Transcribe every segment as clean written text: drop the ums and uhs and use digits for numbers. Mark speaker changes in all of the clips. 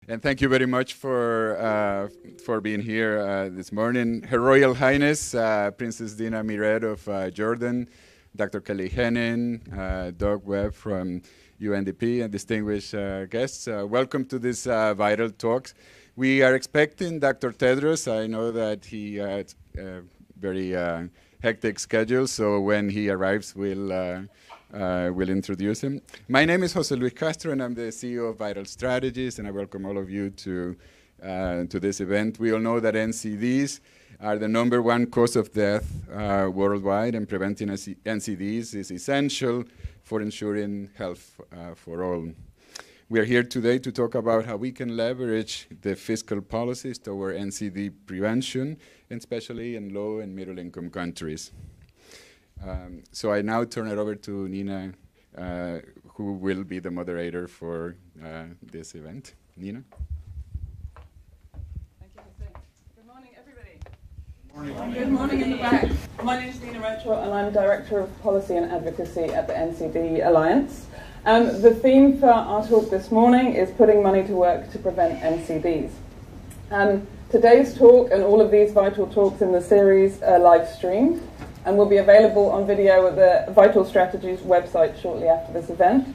Speaker 1: And thank you very much for being here this morning. Her Royal Highness, Princess Dina Mired of Jordan, Dr. Kelly Henning, Doug Webb from UNDP, and distinguished guests. Welcome to this vital talks. We are expecting Dr. Tedros. I know that he has a very hectic schedule, so when he arrives, we'll introduce him. My name is José Castro, and I'm the CEO of Vital Strategies, and I welcome all of you to this event. We all know that NCDs are the #1 cause of death worldwide, and preventing NCDs is essential for ensuring health for all. We are here today to talk about how we can leverage the fiscal policies toward NCD prevention, and especially in low and middle income countries. So I now turn it over to Nina, who will be the moderator for this event. Nina?
Speaker 2: Thank you, José. Good morning, everybody. Good morning. Good morning in the back. My name is Dina, and I'm Director of Policy and Advocacy at the NCD Alliance. The theme for our talk this morning is putting money to work to prevent NCDs. Today's talk and all of these vital talks in the series are live streamed and will be available on video at the Vital Strategies website shortly after this event.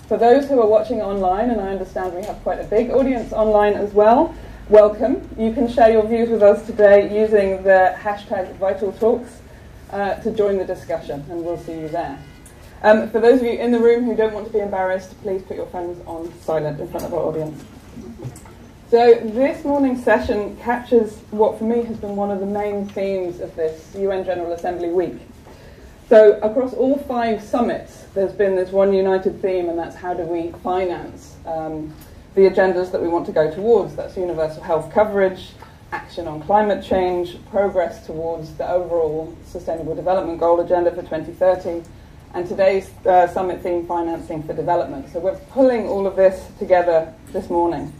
Speaker 2: For those who are watching online, and I understand we have quite a big audience online as well, welcome. You can share your views with us today using the hashtag VitalTalks to join the discussion, and we'll see you there. For those of you in the room who don't want to be embarrassed, please put your phones on silent in front of our audience. So this morning's session captures what for me has been one of the main themes of this UN General Assembly week. So across all 5 summits, there's been this one united theme, and that's how do we finance the agendas that we want to go towards. That's universal health coverage, action on climate change, progress towards the overall Sustainable Development Goal agenda for 2030, and today's summit theme, financing for development. So we're pulling all of this together this morning.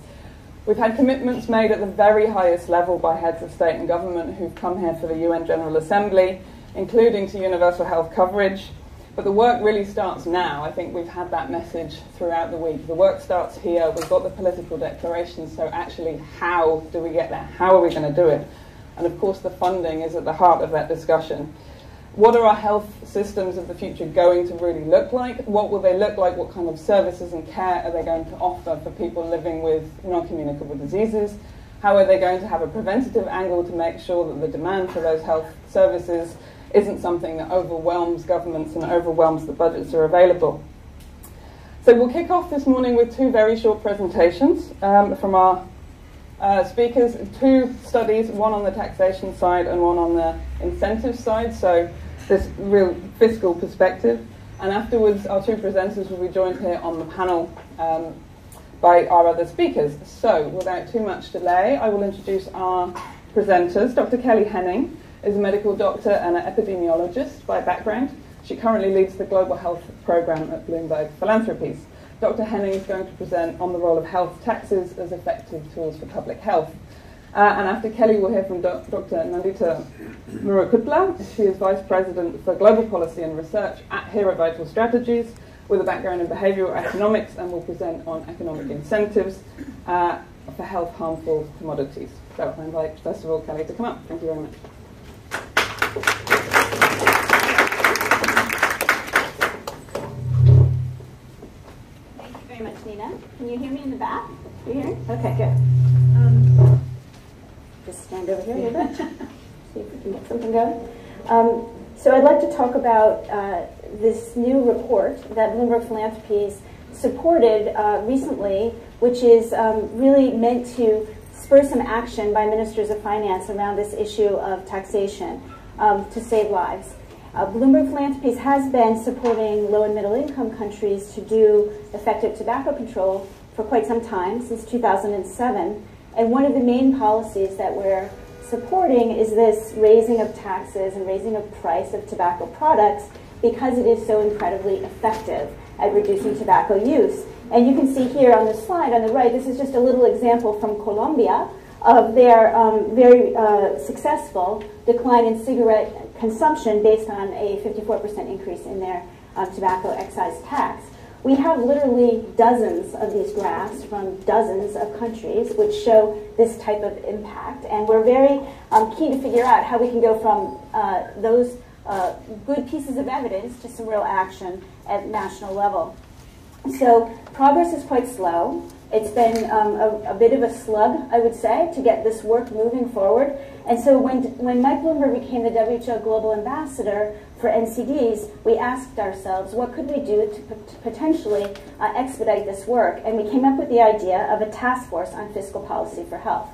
Speaker 2: We've had commitments made at the very highest level by heads of state and government who've come here for the UN General Assembly, including to universal health coverage. But the work really starts now. I think we've had that message throughout the week. The work starts here. We've got the political declaration. So actually, how do we get there? How are we going to do it? And of course, the funding is at the heart of that discussion. What are our health systems of the future going to really look like? What will they look like? What kind of services and care are they going to offer for people living with non-communicable diseases? How are they going to have a preventative angle to make sure that the demand for those health services isn't something that overwhelms governments and overwhelms the budgets that are available? So we'll kick off this morning with 2 very short presentations from our speakers, 2 studies, one on the taxation side and one on the incentive side, so this real fiscal perspective. And afterwards, our 2 presenters will be joined here on the panel by our other speakers. So without too much delay, I will introduce our presenters. Dr. Kelly Henning is a medical doctor and an epidemiologist by background. She currently leads the Global Health Program at Bloomberg Philanthropies. Dr. Henning is going to present on the role of health taxes as effective tools for public health. And after Kelly, we'll hear from Dr. Nandita Murukutla. She is Vice President for Global Policy and Research here at Vital Strategies, with a background in behavioural economics, and will present on economic incentives for health harmful commodities. So I invite, first of all, Kelly to come up. Thank you very much.
Speaker 3: Very much, Nina. Can you hear me in the back? You hear? Okay, good. Just stand over here a little bit. See if we can get something going. So I'd like to talk about this new report that Bloomberg Philanthropies supported recently, which is really meant to spur some action by ministers of finance around this issue of taxation to save lives. Bloomberg Philanthropies has been supporting low and middle income countries to do effective tobacco control for quite some time, since 2007. And one of the main policies that we're supporting is this raising of taxes and raising of price of tobacco products, because it is so incredibly effective at reducing tobacco use. And you can see here on the slide on the right, this is just a little example from Colombia of their very successful decline in cigarette consumption based on a 54% increase in their tobacco excise tax. We have literally dozens of these graphs from dozens of countries which show this type of impact. And we're very keen to figure out how we can go from those good pieces of evidence to some real action at national level. So progress is quite slow. It's been a bit of a slug, I would say, to get this work moving forward. And so when Mike Bloomberg became the WHO Global Ambassador for NCDs, we asked ourselves, what could we do to potentially expedite this work? And we came up with the idea of a task force on fiscal policy for health.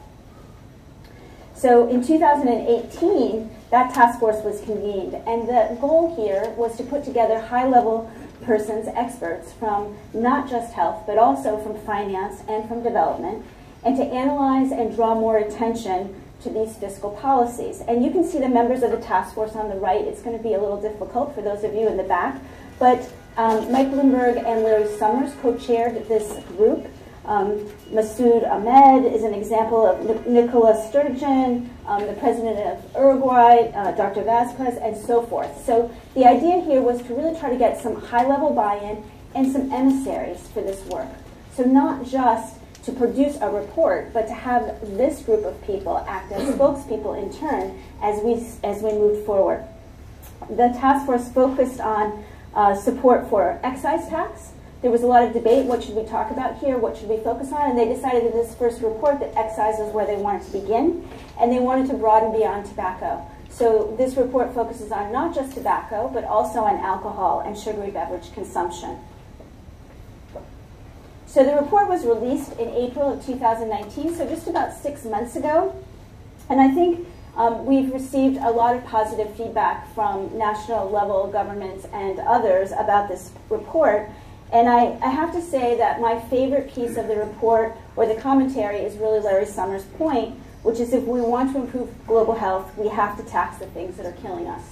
Speaker 3: So in 2018, that task force was convened. And the goal here was to put together high-level persons, experts from not just health, but also from finance and from development, and to analyze and draw more attention to these fiscal policies. And you can see the members of the task force on the right. It's going to be a little difficult for those of you in the back. But Mike Bloomberg and Larry Summers co-chaired this group. Masoud Ahmed is an example of Nicola Sturgeon, the president of Uruguay, Dr. Vazquez, and so forth. So the idea here was to really try to get some high-level buy-in and some emissaries for this work. So not just to produce a report, but to have this group of people act as spokespeople in turn as we moved forward. The task force focused on support for excise tax. There was a lot of debate, what should we talk about here, what should we focus on, and they decided in this first report that excise was where they wanted to begin, and they wanted to broaden beyond tobacco. So this report focuses on not just tobacco, but also on alcohol and sugary beverage consumption. So the report was released in April of 2019, so just about 6 months ago, and I think we've received a lot of positive feedback from national level governments and others about this report. And I have to say that my favorite piece of the report or the commentary is really Larry Summers' point, which is if we want to improve global health, we have to tax the things that are killing us.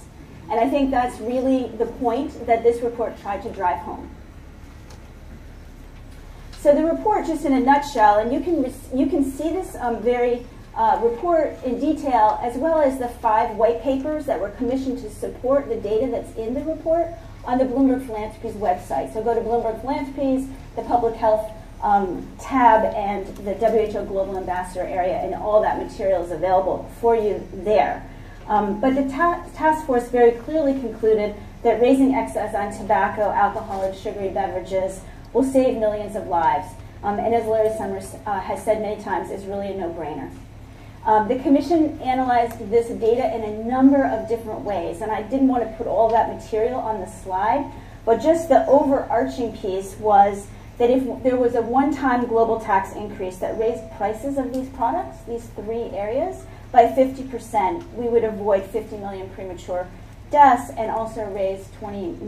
Speaker 3: And I think that's really the point that this report tried to drive home. So the report, just in a nutshell, and you can see this very report in detail, as well as the 5 white papers that were commissioned to support the data that's in the report, on the Bloomberg Philanthropies website. So go to Bloomberg Philanthropies, the Public Health tab, and the WHO Global Ambassador area, and all that material is available for you there. But the task force very clearly concluded that raising excise on tobacco, alcohol, and sugary beverages will save millions of lives. And as Larry Summers has said many times, is really a no-brainer. The Commission analyzed this data in a number of different ways, and I didn't want to put all that material on the slide, but just the overarching piece was that if there was a one-time global tax increase that raised prices of these products, these 3 areas, by 50%, we would avoid 50 million premature deaths and also raise 20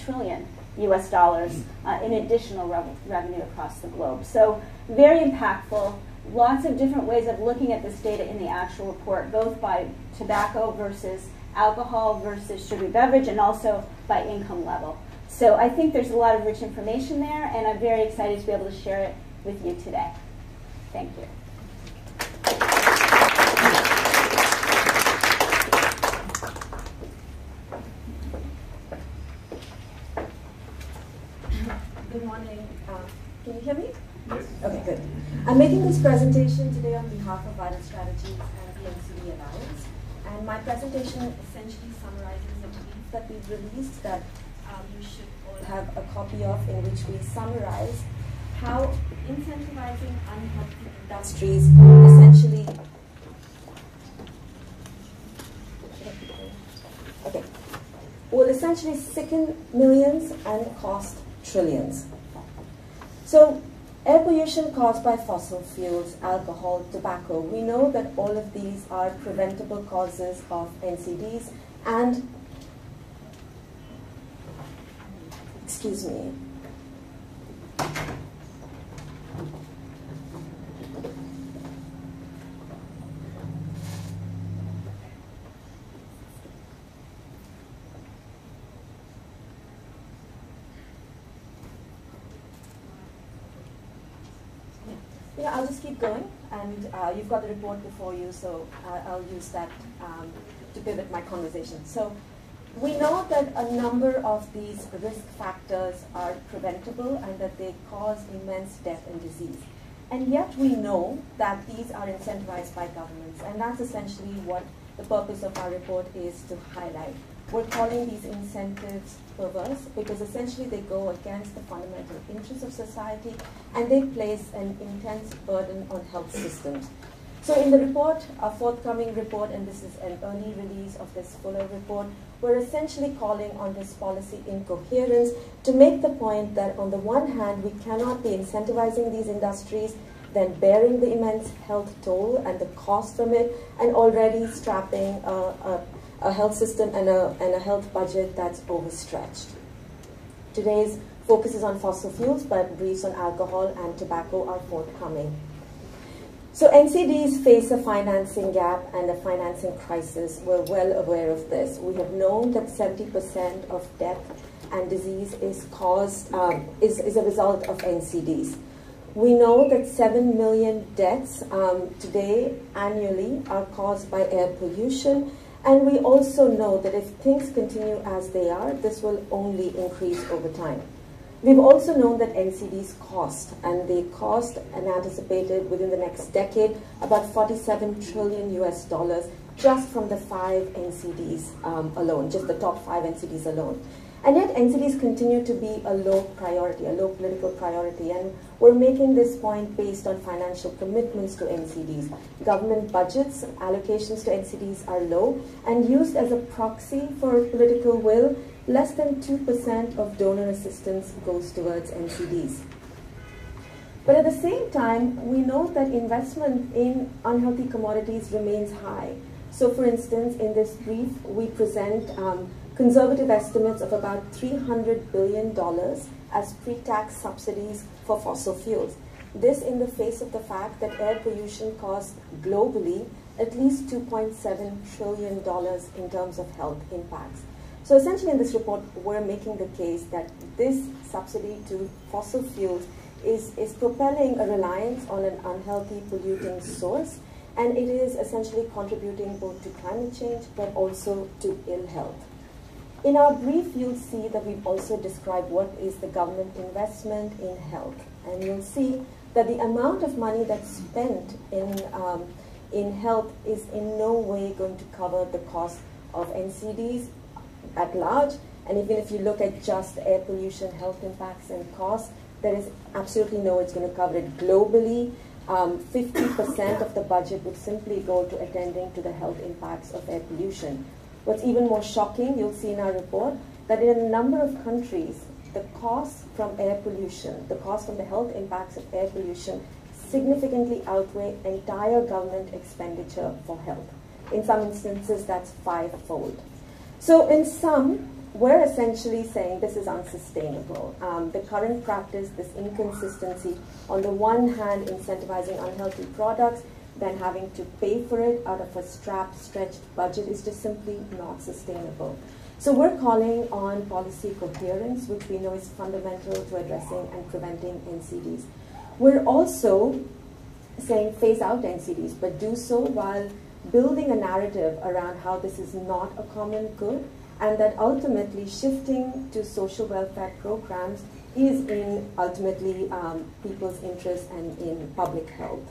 Speaker 3: trillion US dollars in additional revenue across the globe. So very impactful. Lots of different ways of looking at this data in the actual report, both by tobacco versus alcohol versus sugary beverage, and also by income level. So I think there's a lot of rich information there, and I'm very excited to be able to share it with you today. Thank you.
Speaker 4: Good morning. Can you hear me? Yes. Okay, good. I'm making this presentation today on behalf of Vital Strategies and the NCD Alliance. And my presentation essentially summarizes a brief that we've released that you should all have a copy of, in which we summarize how incentivizing unhealthy industries essentially will essentially sicken millions and cost trillions. So air pollution caused by fossil fuels, alcohol, tobacco, we know that all of these are preventable causes of NCDs and, excuse me, yeah, I'll just keep going, and you've got the report before you, so I'll use that to pivot my conversation. So we know that a number of these risk factors sectors are preventable and that they cause immense death and disease. And yet we know that these are incentivized by governments, and that's essentially what the purpose of our report is to highlight. We're calling these incentives perverse because essentially they go against the fundamental interests of society and they place an intense burden on health systems. So in the report, our forthcoming report, and this is an early release of this fuller report, we're essentially calling on this policy incoherence to make the point that on the one hand, we cannot be incentivizing these industries, then bearing the immense health toll and the cost from it, and already strapping a health system and a health budget that's overstretched. Today's focus is on fossil fuels, but briefs on alcohol and tobacco are forthcoming. So NCDs face a financing gap and a financing crisis. We're well aware of this. We have known that 70% of death and disease is caused, is a result of NCDs. We know that 7 million deaths today, annually, are caused by air pollution. And we also know that if things continue as they are, this will only increase over time. We've also known that NCDs cost, and they cost, and anticipated within the next decade, about $47 trillion just from the 5 NCDs alone, just the top 5 NCDs alone. And yet NCDs continue to be a low priority, a low political priority, and we're making this point based on financial commitments to NCDs. Government budgets, allocations to NCDs are low, and used as a proxy for political will, less than 2% of donor assistance goes towards NCDs. But at the same time, we know that investment in unhealthy commodities remains high. So for instance, in this brief, we present conservative estimates of about $300 billion as pre-tax subsidies for fossil fuels. This in the face of the fact that air pollution costs globally at least $2.7 trillion in terms of health impacts. So essentially in this report, we're making the case that this subsidy to fossil fuels is propelling a reliance on an unhealthy polluting source, and it is essentially contributing both to climate change but also to ill health. In our brief, you'll see that we've also described what is the government investment in health, and you'll see that the amount of money that's spent in health is in no way going to cover the cost of NCDs at large. And even if you look at just air pollution, health impacts and costs, there is absolutely no way it's going to cover it globally. 50% of the budget would simply go to attending to the health impacts of air pollution. What's even more shocking, you'll see in our report, that in a number of countries, the costs from air pollution, the costs from the health impacts of air pollution significantly outweigh entire government expenditure for health. In some instances, that's 5-fold. So in sum, we're essentially saying this is unsustainable. The current practice, this inconsistency, on the one hand incentivizing unhealthy products, then having to pay for it out of a strapped, stretched budget is just simply not sustainable. So we're calling on policy coherence, which we know is fundamental to addressing and preventing NCDs. We're also saying phase out NCDs, but do so while building a narrative around how this is not a common good, and that ultimately shifting to social welfare programs is in ultimately people's interests and in public health.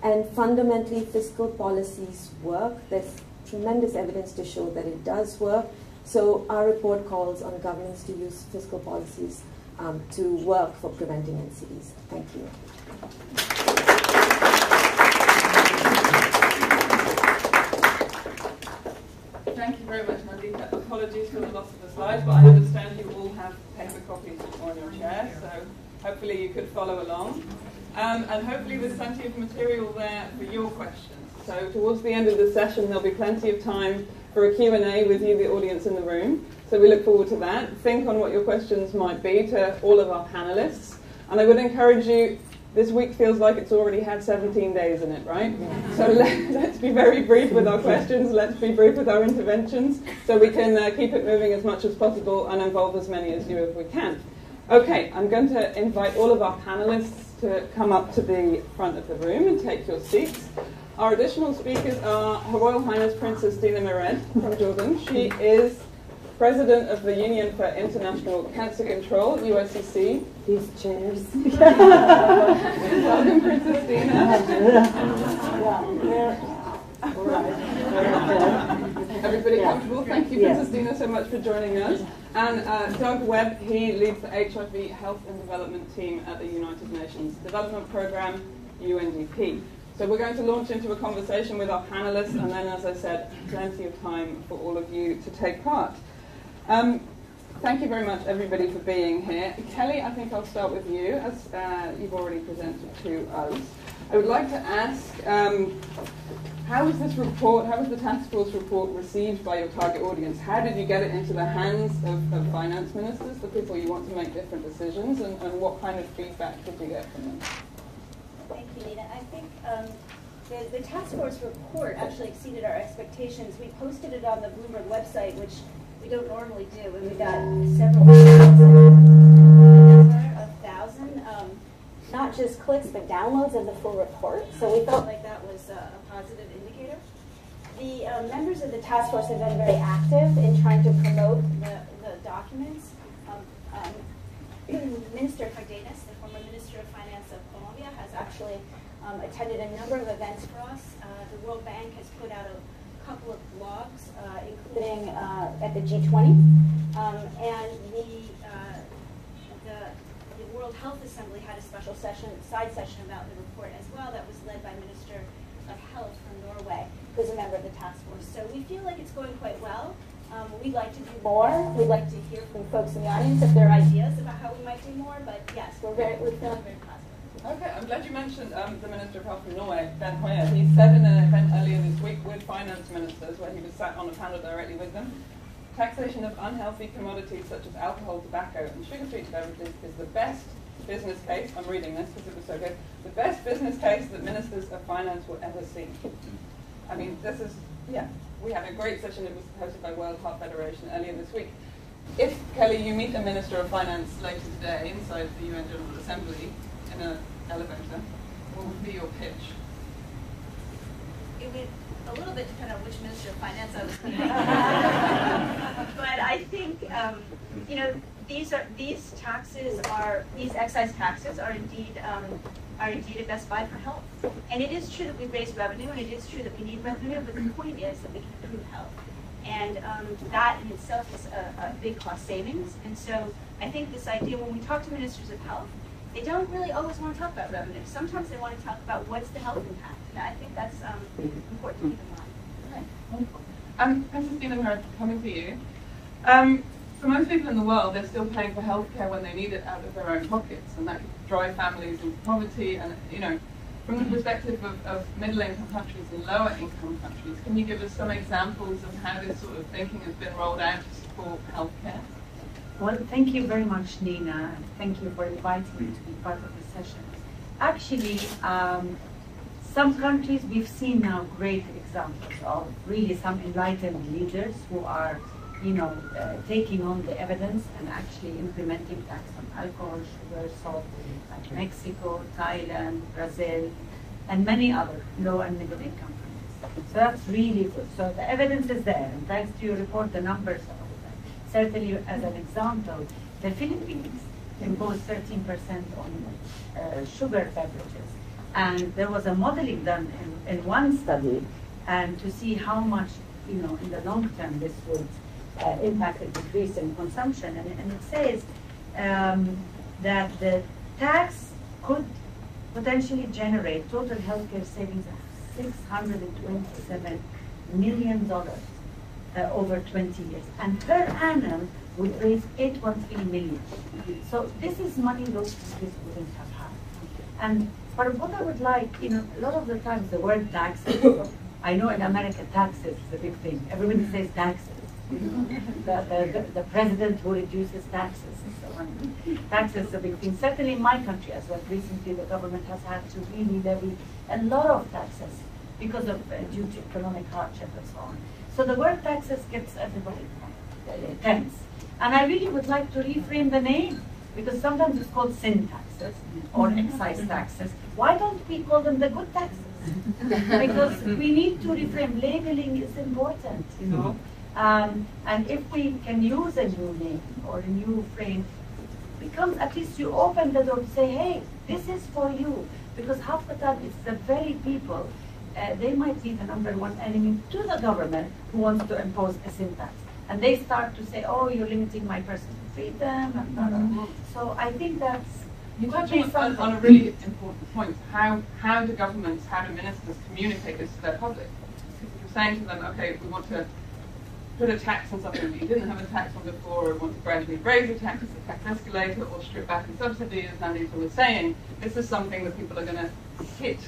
Speaker 4: And fundamentally, fiscal policies work. There's tremendous evidence to show that it does work. So our report calls on governments to use fiscal policies to work for preventing NCDs. Thank you.
Speaker 2: Thank you very much, Nandita. Apologies for the loss of the slides, but I understand you all have paper copies on your chair, so hopefully you could follow along. And hopefully there's plenty of material there for your questions. So towards the end of the session, there'll be plenty of time for a Q&A with you, the audience in the room. So we look forward to that. Think on what your questions might be to all of our panelists. And I would encourage you, this week feels like it's already had 17 days in it, right? So let's be very brief with our questions. Let's be brief with our interventions so we can keep it moving as much as possible and involve as many as you as we can. Okay, I'm going to invite all of our panelists to come up to the front of the room and take your seats. Our additional speakers are Her Royal Highness Princess Dina Mired from Jordan. She is President of the Union for International Cancer Control, USCC.
Speaker 5: These chairs.
Speaker 2: Welcome, Princess Dina. Everybody comfortable? Thank you, Princess Dina, so much for joining us. And Doug Webb, he leads the HIV Health and Development Team at the United Nations Development Programme, UNDP. So we're going to launch into a conversation with our panelists, and then, as I said, plenty of time for all of you to take part. Thank you very much, everybody, for being here. Kelly, I think I'll start with you, as you've already presented to us. I would like to ask, how was this report, how was the task force report received by your target audience? How did you get it into the hands of finance ministers, the people you want to make different decisions, and what kind of feedback did you get from them?
Speaker 3: Thank you, Nina. I think the task force report actually exceeded our expectations. We posted it on the Bloomberg website, which we don't normally do, and we got several thousand, not just clicks, but downloads of the full report. So we felt like that was a positive indicator. The members of the task force have been very active in trying to promote the documents. Minister Highness, the former Minister of Finance of Colombia, has actually attended a number of events for us. The World Bank has put out a couple of blogs, including at the G20, and the World Health Assembly had a special side session about the report as well that was led by Minister of Health from Norway, who's a member of the task force. So we feel like it's going quite well. We'd like to do more. We'd like to hear from folks in the audience if there are ideas about how we might do more, but yes, we're feeling very positive.
Speaker 2: Okay, I'm glad you mentioned the Minister of Health from Norway, Ben Hoyer. He said in an event earlier this week with finance ministers, where he was sat on a panel directly with them, taxation of unhealthy commodities such as alcohol, tobacco, and sugar-sweetened beverages is the best business case, I'm reading this because it was so good, the best business case that ministers of finance will ever see. I mean, this is, yeah, we had a great session, it was hosted by World Heart Federation earlier this week. If, Kelly, you meet a Minister of Finance later today inside the UN General Assembly in an elevator, what would be your pitch?
Speaker 6: It would a little bit depend on which Minister of Finance I was meeting. But I think, you know, these excise taxes are indeed a best buy for health. And it is true that we raise revenue, and it is true that we need revenue, but the point is that we can improve health. And that in itself is a big cost savings. And so I think this idea, when we talk to ministers of health, they don't really always want to talk about revenue. Sometimes they want to talk about what's the health impact. And I think that's important to keep in mind.
Speaker 2: Okay, wonderful. Princess Dina, coming to you. For most people in the world, they're still paying for healthcare when they need it out of their own pockets, and that can drive families into poverty. And, you know, from the perspective of middle-income countries and lower-income countries, can you give us some examples of how this sort of thinking has been rolled out to support healthcare?
Speaker 5: Well, thank you very much, Nina. Thank you for inviting me to be part of the session. Actually, some countries we've seen now great examples of really some enlightened leaders who are, you know, taking on the evidence and actually implementing tax on alcohol, sugar, salt, like Mexico, Thailand, Brazil, and many other low and middle income countries. So that's really good. So the evidence is there, and thanks to your report, the numbers are. Certainly, as an example, the Philippines imposed 13% on sugar beverages. And there was a modeling done in one study, and to see how much, you know, in the long term this would impact a decrease in consumption. And it says that the tax could potentially generate total healthcare savings of $627 million. Over 20 years, and per annum would raise 813 million. So this is money those countries wouldn't have had. And for what I would like, you know, a lot of the times the word taxes, I know in America taxes is a big thing. Everybody says taxes. You know? the president who reduces taxes and so on. Taxes is a big thing. Certainly in my country as well, recently the government has had to really levy a lot of taxes because of due to economic hardship and so on. So the word taxes gets everybody tense. And I really would like to reframe the name, because sometimes it's called sin taxes or excise taxes. Why don't we call them the good taxes? Because we need to reframe. Labeling is important, you know. And if we can use a new name or a new frame, becomes at least you open the door to say, hey, this is for you. Because half the time it's the very people, they might be the number one enemy to the government who wants to impose a sin tax. And they start to say, oh, you're limiting my personal freedom. And blah, blah, blah. So I think that's...
Speaker 2: You touch on a really important point. How do governments, how do ministers communicate this to their public? You're saying to them, okay, we want to put a tax on something that you didn't have a tax on before, or want to gradually raise the tax as a tax escalator, or strip back the subsidy, as Nandita was saying. This is something that people are going to hit,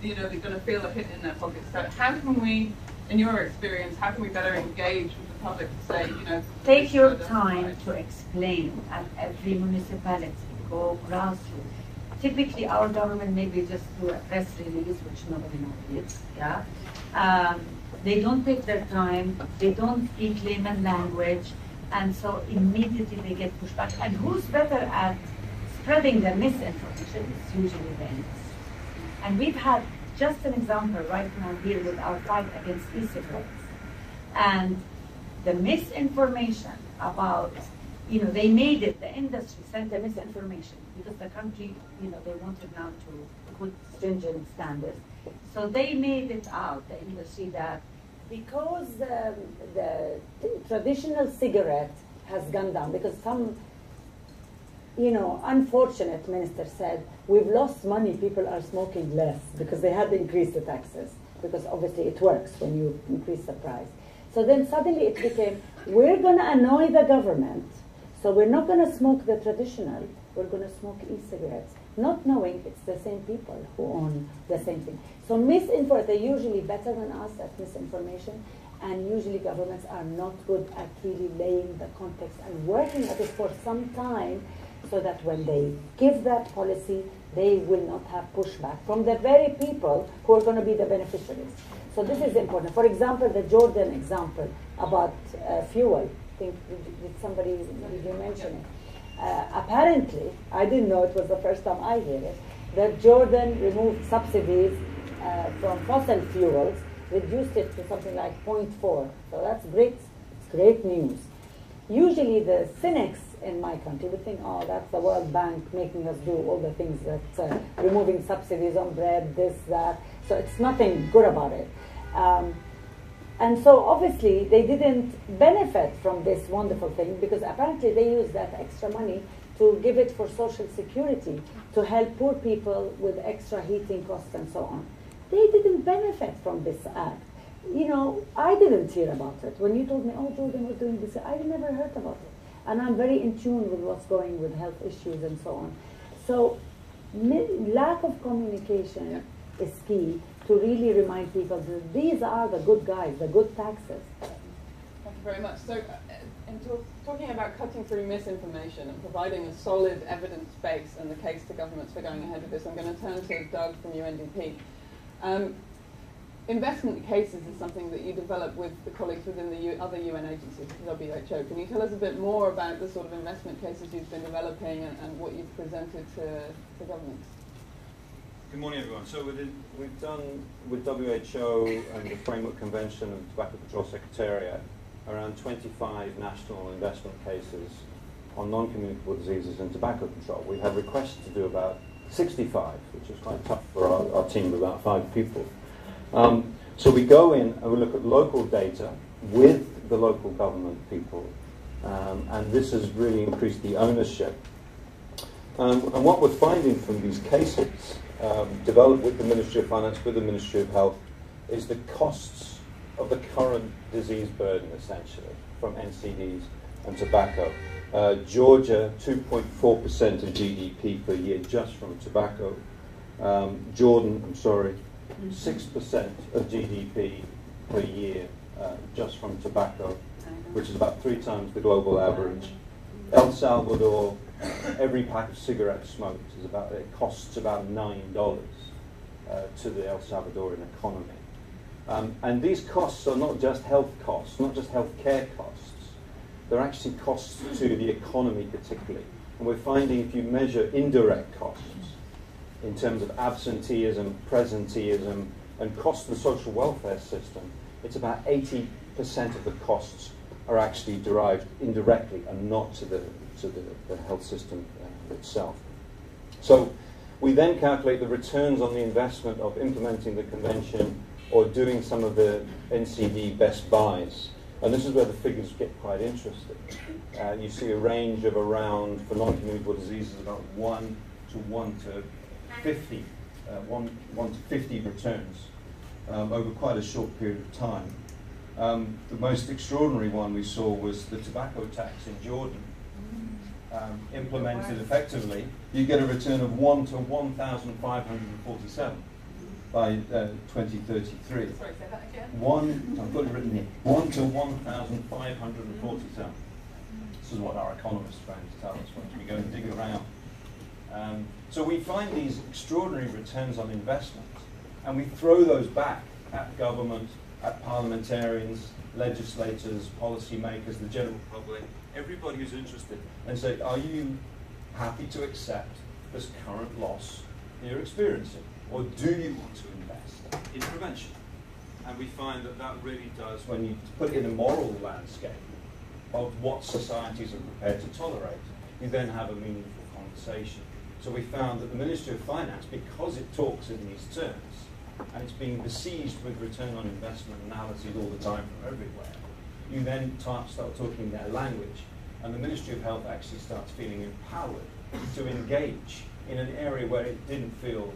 Speaker 2: they're going to feel a hit in their pockets. So how can we, in your experience, how can we better engage with the public to say,
Speaker 5: take your time to explain at every municipality, go grassroots. Typically, our government maybe just do a press release, which nobody knows, yeah. They don't take their time, they don't speak layman language, and so immediately they get pushed back. And who's better at spreading the misinformation? It's usually the NCDs. And we've had just an example right now here with our fight against e-cigarettes. And the misinformation about, they made it, the industry sent the misinformation because the country, they wanted now to put stringent standards. So they made it out, the industry, that because the traditional cigarette has gone down, because some, unfortunate minister said, we've lost money, people are smoking less because they had to increase the taxes, because obviously it works when you increase the price. So then suddenly it became, we're going to annoy the government, so we're not going to smoke the traditional, we're going to smoke e-cigarettes, not knowing it's the same people who own the same thing. So misinformation, they're usually better than us at misinformation, and usually governments are not good at really laying the context and working at it for some time, so that when they give that policy, they will not have pushback from the very people who are going to be the beneficiaries. So this is important. For example, the Jordan example about fuel. I think, did you mention it? Apparently, I didn't know, it was the first time I heard it, that Jordan removed subsidies from fossil fuels, reduced it to something like 0.4. So that's great. It's great news. Usually the cynics in my country would think, oh, that's the World Bank making us do all the things that removing subsidies on bread, this, that. So it's nothing good about it. And so obviously they didn't benefit from this wonderful thing, because apparently they used that extra money to give it for social security, to help poor people with extra heating costs and so on. They didn't benefit from this act. I didn't hear about it. When you told me, oh, Jordan was doing this, I never heard about it. And I'm very in tune with what's going with health issues and so on. So lack of communication is key to really remind people that these are the good guys, the good taxes.
Speaker 2: Thank you very much. So in talking about cutting through misinformation and providing a solid evidence base and the case to governments for going ahead with this, I'm going to turn to Doug from UNDP. Investment cases is something that you develop with the colleagues within the other UN agencies, the WHO. Can you tell us a bit more about the sort of investment cases you've been developing and what you've presented to governments?
Speaker 7: Good morning, everyone. So we've done with WHO and the Framework Convention of the Tobacco Control Secretariat around 25 national investment cases on non-communicable diseases and tobacco control. We've had requests to do about 65, which is quite tough for our team of about 5 people. So we go in and we look at local data with the local government people, and this has really increased the ownership. And what we're finding from these cases, developed with the Ministry of Finance, with the Ministry of Health, is the costs of the current disease burden, essentially, from NCDs and tobacco. Georgia, 2.4% of GDP per year just from tobacco. Jordan, 6% of GDP per year just from tobacco, which is about 3 times the global average. El Salvador, every pack of cigarettes smoked it costs about $9 to the El Salvadorian economy. And these costs are not just health costs, not just health care costs. They're actually costs to the economy particularly. And we're finding if you measure indirect costs in terms of absenteeism, presenteeism, and cost to the social welfare system, it's about 80% of the costs are actually derived indirectly and not to the health system itself. So we then calculate the returns on the investment of implementing the convention or doing some of the NCD best buys. And this is where the figures get quite interesting. You see a range of around, for non-communicable diseases, about 1 to 50 returns over quite a short period of time. The most extraordinary one we saw was the tobacco tax in Jordan. Implemented effectively, you get a return of 1 to 1,547 by 2033.
Speaker 2: Sorry, say that again.
Speaker 7: I've got it written here. 1 to 1,547. This is what our economists are trying to tell us once we go and dig around. So we find these extraordinary returns on investment, and we throw those back at government, at parliamentarians, legislators, policymakers, the general public, everybody who's interested, and say, are you happy to accept this current loss that you're experiencing? Or do you want to invest in prevention? And we find that that really does, when you put it in a moral landscape of what societies are prepared to tolerate, you then have a meaningful conversation. So we found that the Ministry of Finance, because it talks in these terms, and it's being besieged with return on investment analyses all the time from everywhere, you then start talking their language, and the Ministry of Health actually starts feeling empowered to engage in an area where it didn't feel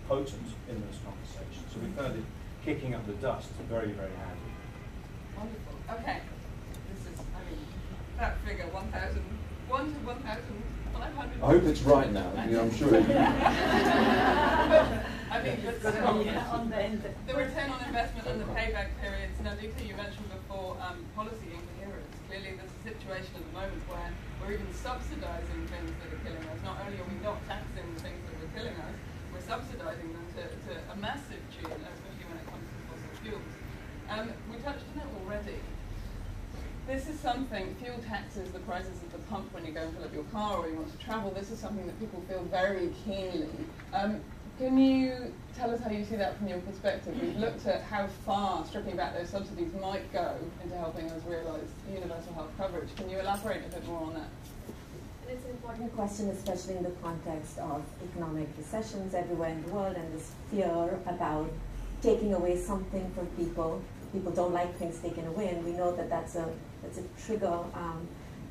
Speaker 7: potent in those conversations. So we found it kicking up the dust very, very handy.
Speaker 2: Wonderful. Okay. This is, that figure, 1 to 1,500.
Speaker 7: I hope it's right now. I'm sure it is.
Speaker 2: I think the return on investment and the payback periods. Nandita, you mentioned before policy incoherence. Clearly, there's a situation at the moment where we're even subsidising things that are killing us. Not only are we not taxing the things that are killing us, we're subsidising them to a massive tune, especially when it comes to fossil fuels. We touched on it already. This is something, fuel taxes, the prices at the pump when you go and fill up your car or you want to travel, this is something that people feel very keenly. Can you tell us how you see that from your perspective? We've looked at how far stripping back those subsidies might go into helping us realise universal health coverage. Can you elaborate a bit more on that?
Speaker 4: It's an important question, especially in the context of economic recessions everywhere in the world and this fear about taking away something from people. People don't like things taken away, and we know that that's a trigger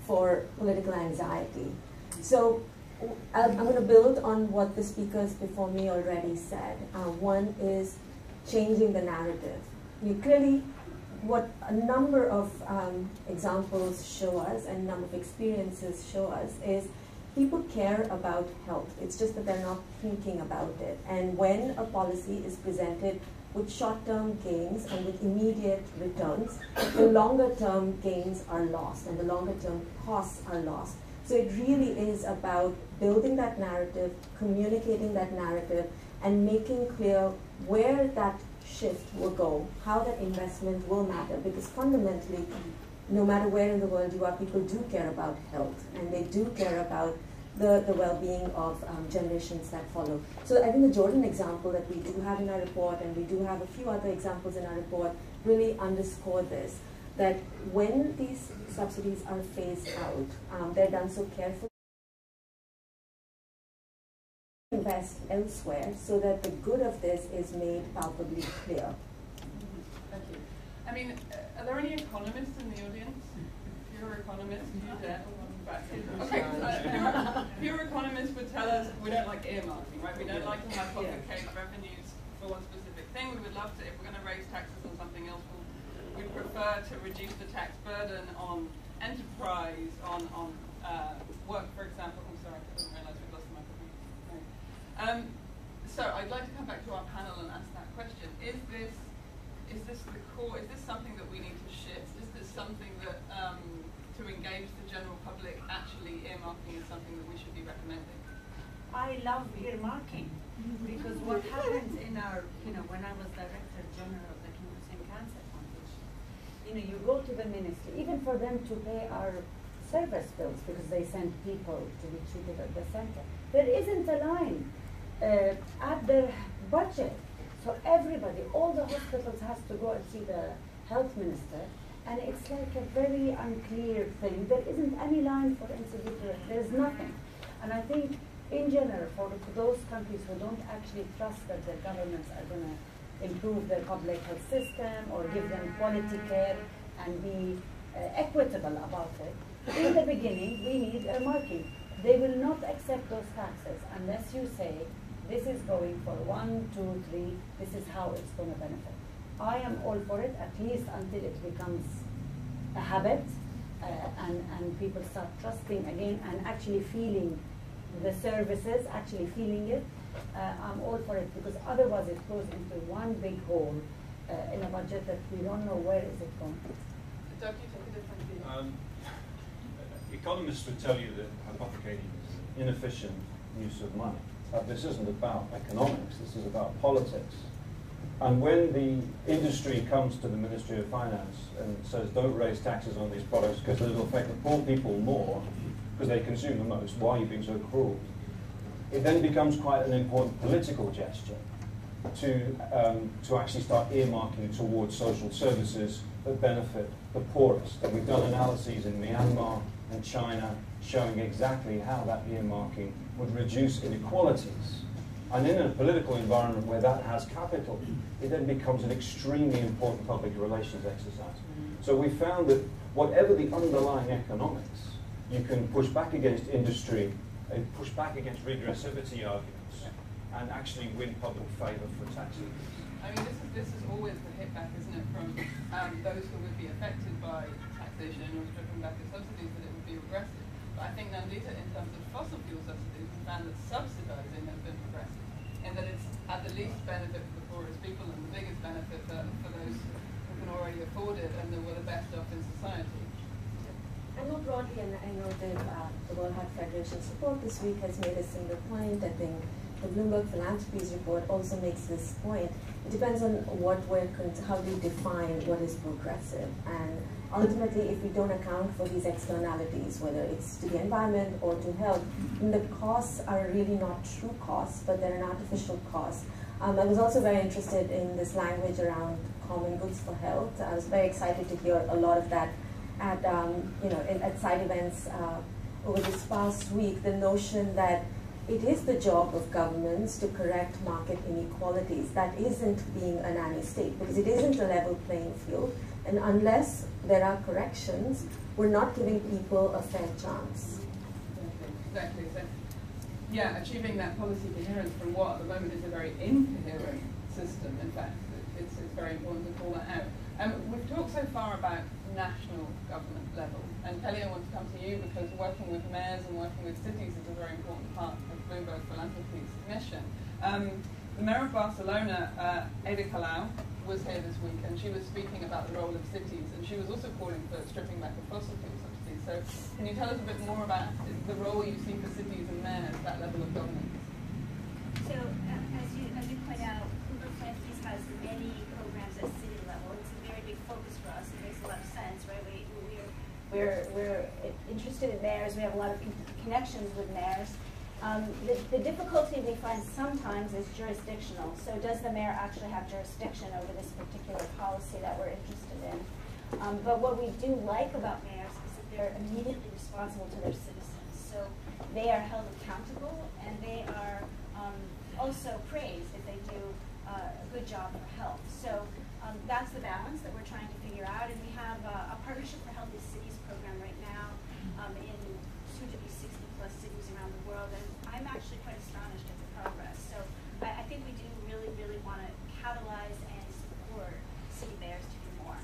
Speaker 4: for political anxiety. So I'm going to build on what the speakers before me already said. One is changing the narrative. Clearly, what a number of examples show us and a number of experiences show us is people care about health. It's just that they're not thinking about it. And when a policy is presented with short-term gains and with immediate returns, the longer-term gains are lost and the longer-term costs are lost. So it really is about building that narrative, communicating that narrative, and making clear where that shift will go, how that investment will matter, because fundamentally, no matter where in the world you are, people do care about health, and they do care about the well-being of generations that follow. So I think the Jordan example that we do have in our report, and we do have a few other examples in our report, really underscore this, that when these subsidies are phased out, they're done so carefully. Invest elsewhere so that the good of this is made palpably clear.
Speaker 2: Thank you. I mean, are there any economists in the audience? If you're an economist, you dare. Okay, pure economists would tell us we don't like earmarking, right? We don't like to have pocket cake revenues for one specific thing. We would love to, if we're going to raise taxes on something else, we'd prefer to reduce the tax burden on enterprise, on work, for example. I'm sorry, I didn't realise we'd lost the microphone. So I'd like to come back to our panel and ask that question. Is this the core? Is this something that we need to shift? Is this something that to engage the general public, actually earmarking is something that we should be recommending?
Speaker 5: I love earmarking because what happens in our, when I was Director General of the Cancer Foundation, you go to the ministry, even for them to pay our service bills because they send people to be treated at the center. There isn't a line at their budget. So everybody, all the hospitals has to go and see the
Speaker 8: health minister, and it's like a very unclear thing. There isn't any line for NCD. There's nothing. And I think, in general, for those countries who don't actually trust that their governments are going to improve their public health system or give them quality care and be equitable about it, in the beginning, we need earmarking. They will not accept those taxes unless you say, this is going for 1, 2, 3, this is how it's going to benefit. I am all for it, at least until it becomes a habit and people start trusting again and actually feeling the services, actually feeling it. I'm all for it, because otherwise it goes into one big hole in a budget that we don't know where is it going.
Speaker 2: Doug, you take a different view.
Speaker 7: Economists would tell you that hypothecating is an inefficient use of money. This isn't about economics, this is about politics. And when the industry comes to the Ministry of Finance and says, don't raise taxes on these products because it'll affect the poor people more, because they consume the most, why are you being so cruel? It then becomes quite an important political gesture to actually start earmarking towards social services that benefit the poorest. And we've done analyses in Myanmar and China showing exactly how that earmarking would reduce inequalities. And in a political environment where that has capital, it then becomes an extremely important public relations exercise. So we found that whatever the underlying economics, you can push back against industry, push back against regressivity arguments, and actually win public favour for tax increase.
Speaker 2: I mean, this is always the hit back, isn't it, from those who would be affected by taxation or stripping back the subsidies, that it would be regressive. But I think, Nandita, in terms of fossil fuel subsidies, we found that subsidising has been progressive, and that it's at the least benefit for the poorest people and the biggest benefit for those who can already afford it and who are the best off in society.
Speaker 4: And more broadly, and I know the World Health Federation's report this week has made a similar point. I think the Bloomberg Philanthropies report also makes this point. It depends on how we define what is progressive. And ultimately, if we don't account for these externalities, whether it's to the environment or to health, then the costs are really not true costs, but they're an artificial cost. I was also very interested in this language around common goods for health. I was very excited to hear a lot of that at side events over this past week, the notion that it is the job of governments to correct market inequalities. That isn't being a nanny state, because it isn't a level playing field. And unless there are corrections, we're not giving people a fair chance.
Speaker 2: Exactly. So, yeah, achieving that policy coherence from what at the moment is a very incoherent system, in fact, it's very important to call that out. We've talked so far about national government level, and Kelly, I want to come to you because working with mayors and working with cities is a very important part of Bloomberg Philanthropies' mission. The mayor of Barcelona, Ada Colau, was here this week, and she was speaking about the role of cities, and she was also calling for stripping back of fossil fuel subsidies. So can you tell us a bit more about the role you see for cities and mayors, that level of governance?
Speaker 6: So as you point out, Bloomberg Philanthropies has many programs at city level. It's a very big focus for us. It makes a lot of sense, right? We're interested in mayors. We have a lot of connections with mayors. The difficulty we find sometimes is jurisdictional. So does the mayor actually have jurisdiction over this particular policy that we're interested in? But what we do like about mayors is that they're immediately responsible to their citizens. So they are held accountable, and they are also praised if they do a good job for health. So that's the balance that we're trying to figure out. And we have a Partnership for Healthy Cities program right now in soon to be 60+ cities around the world. And I'm actually quite astonished at the progress. So I think we do really, really want to catalyze and support city mayors to do more.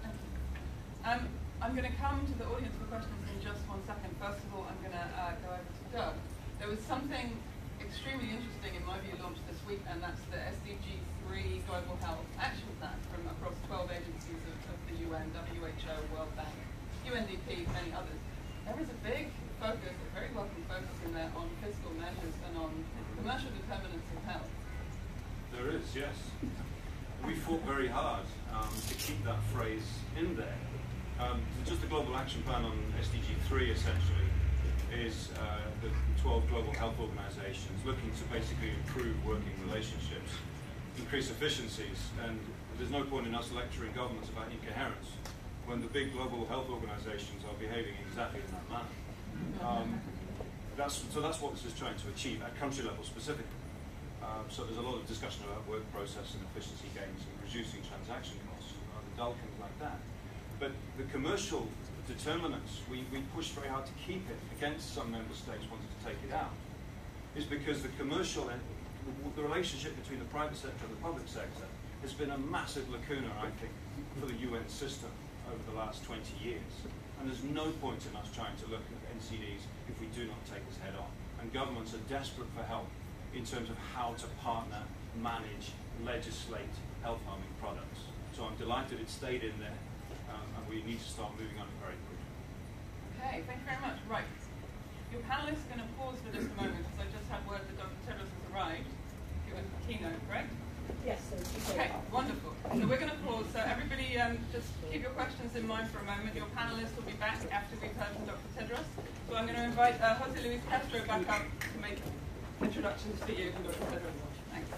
Speaker 2: Thank you. I'm going to come to the audience for questions in just 1 second. First of all, I'm going to go over to Doug. There was something extremely interesting, in my view, launched this week, and that's the SDG 3 Global Health Action Plan from across 12 agencies of the UN, WHO, World Bank, UNDP, many others. There is a big focus, a very welcome focus in there on fiscal measures and on commercial determinants of health.
Speaker 7: There is, yes. We fought very hard to keep that phrase in there. Just the Global Action Plan on SDG 3, essentially, is the 12 global health organizations looking to basically improve working relationships increase efficiencies, and there's no point in us lecturing governments about incoherence when the big global health organizations are behaving exactly in that manner. So that's what this is trying to achieve at country level specifically. So there's a lot of discussion about work process and efficiency gains and reducing transaction costs and other dull things like that. But the commercial determinants, we pushed very hard to keep it against some member states wanting to take it out, is because the commercial, the relationship between the private sector and the public sector has been a massive lacuna, I think, for the UN system over the last 20 years. And there's no point in us trying to look at NCDs if we do not take this head on. And governments are desperate for help in terms of how to partner, manage, legislate health-harming products. So I'm delighted it stayed in there, and we need to start moving on it very quickly.
Speaker 2: Okay, thank you very much. Right. Your panelists are going to pause for just a moment, because I just had word that Dr. Tedros has arrived. Give us a keynote, correct?
Speaker 4: Yes, sir.
Speaker 2: Okay, wonderful. So we're going to pause. So everybody just keep your questions in mind for a moment. Your panelists will be back after we've heard from Dr. Tedros. So I'm going to invite José Luis Castro back up to make introductions for you from Dr. Tedros. Thanks.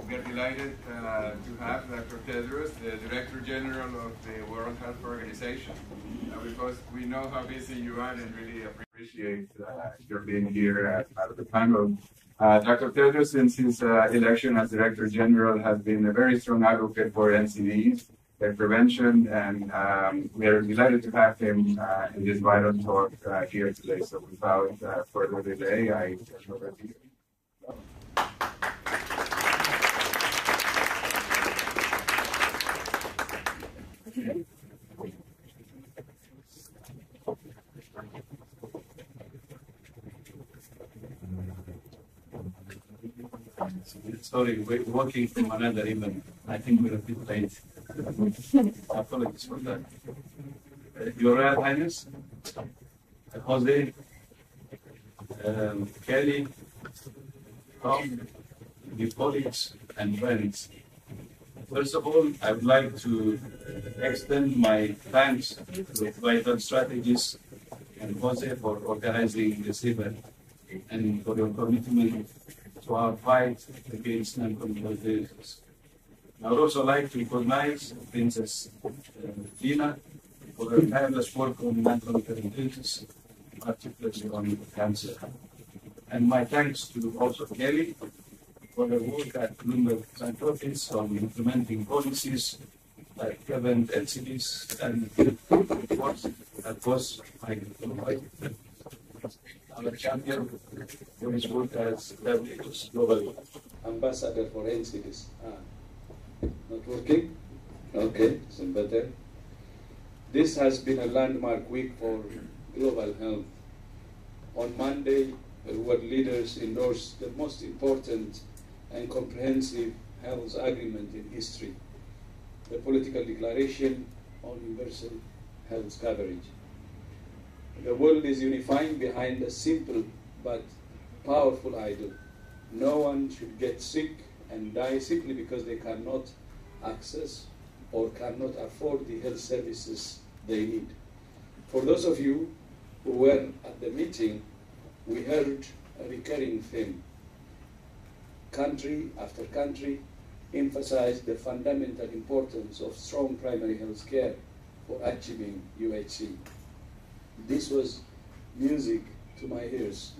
Speaker 1: We are delighted to have Dr. Tedros, the Director General of the World Health Organization, because we know how busy you are and really appreciate your being here as part of the panel. Dr. Tedros, since his election as Director General, has been a very strong advocate for NCDs, their prevention, and we are delighted to have him in this vital talk here today. So without further delay, I turn over to you.
Speaker 9: Sorry, we're working from another event. I think we're a bit late. Apologies for that. Your Royal Highness, José, Kelly, Tom, dear colleagues and friends. First of all, I would like to extend my thanks to Vital Strategies and José for organizing this event and for your commitment to our fight against non-communicable diseases. I would also like to recognize Princess Dina for her tireless work on non-communicable diseases, particularly on cancer. And my thanks to also Kelly for her work at Bloomberg Scientific on implementing policies like prevent NCDs, and of course, that was our champion for his work as WHO's global ambassador for NCDs. Not working? Okay, some better. This has been a landmark week for global health. On Monday, world leaders endorsed the most important and comprehensive health agreement in history, the political declaration on universal health coverage. The world is unifying behind a simple but powerful ideal. No one should get sick and die simply because they cannot access or cannot afford the health services they need. For those of you who were at the meeting, we heard a recurring theme. Country after country emphasized the fundamental importance of strong primary health care for achieving UHC. This was music to my ears.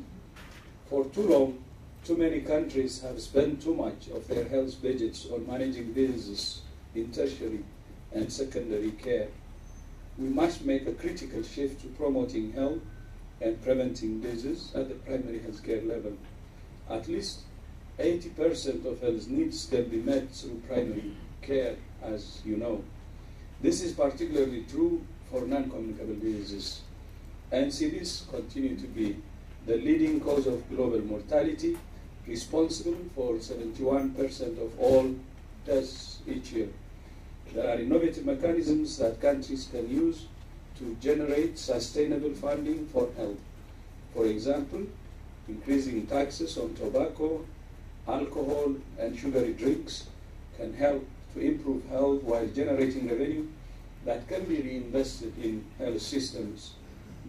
Speaker 9: For too long, too many countries have spent too much of their health budgets on managing diseases in tertiary and secondary care. We must make a critical shift to promoting health and preventing disease at the primary health care level. At least 80% of health needs can be met through primary care, as you know. This is particularly true for non-communicable diseases. NCDs continue to be the leading cause of global mortality, responsible for 71% of all deaths each year. There are innovative mechanisms that countries can use to generate sustainable funding for health. For example, increasing taxes on tobacco, alcohol, and sugary drinks can help to improve health while generating revenue that can be reinvested in health systems.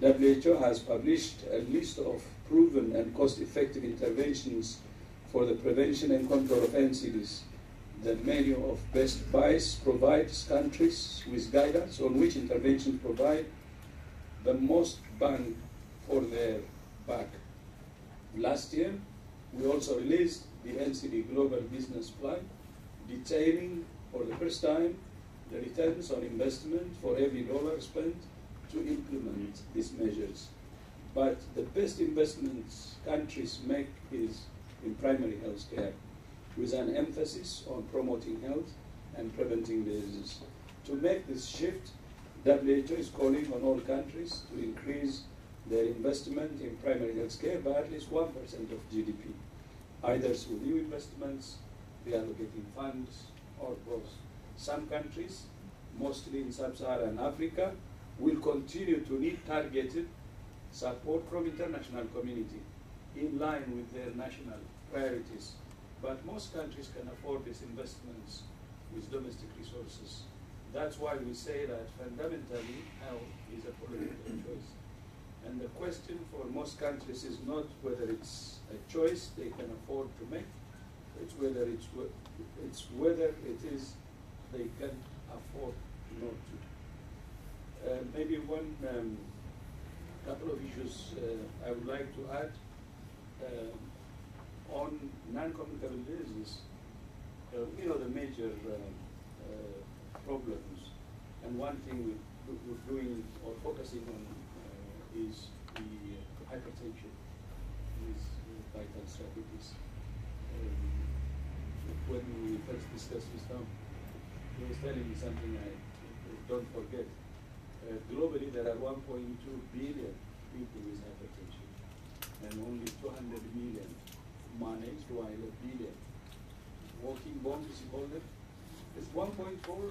Speaker 9: WHO has published a list of proven and cost-effective interventions for the prevention and control of NCDs. The menu of best buys provides countries with guidance on which interventions provide the most bang for their buck. Last year, we also released the NCD Global Business Plan, detailing for the first time the returns on investment for every dollar spent to implement these measures. But the best investments countries make is in primary health care, with an emphasis on promoting health and preventing diseases. To make this shift, WHO is calling on all countries to increase their investment in primary health care by at least 1% of GDP, either through new investments, reallocating funds, or both. Some countries, mostly in sub-Saharan Africa, will continue to need targeted support from international community in line with their national priorities. But most countries can afford these investments with domestic resources. That's why we say that fundamentally health is a political choice. And the question for most countries is not whether it's a choice they can afford to make, it's whether it is they can afford not to. Maybe one couple of issues I would like to add. On non-communicable diseases, the major problems, and one thing we're doing or focusing on is the hypertension, is vital diabetes. When we first discussed with Tom, he was telling me something I don't forget. Globally, there are 1.2 billion people with hypertension, and only 200 million managed, while a billion walking bombs, is called it. It's 1.4 or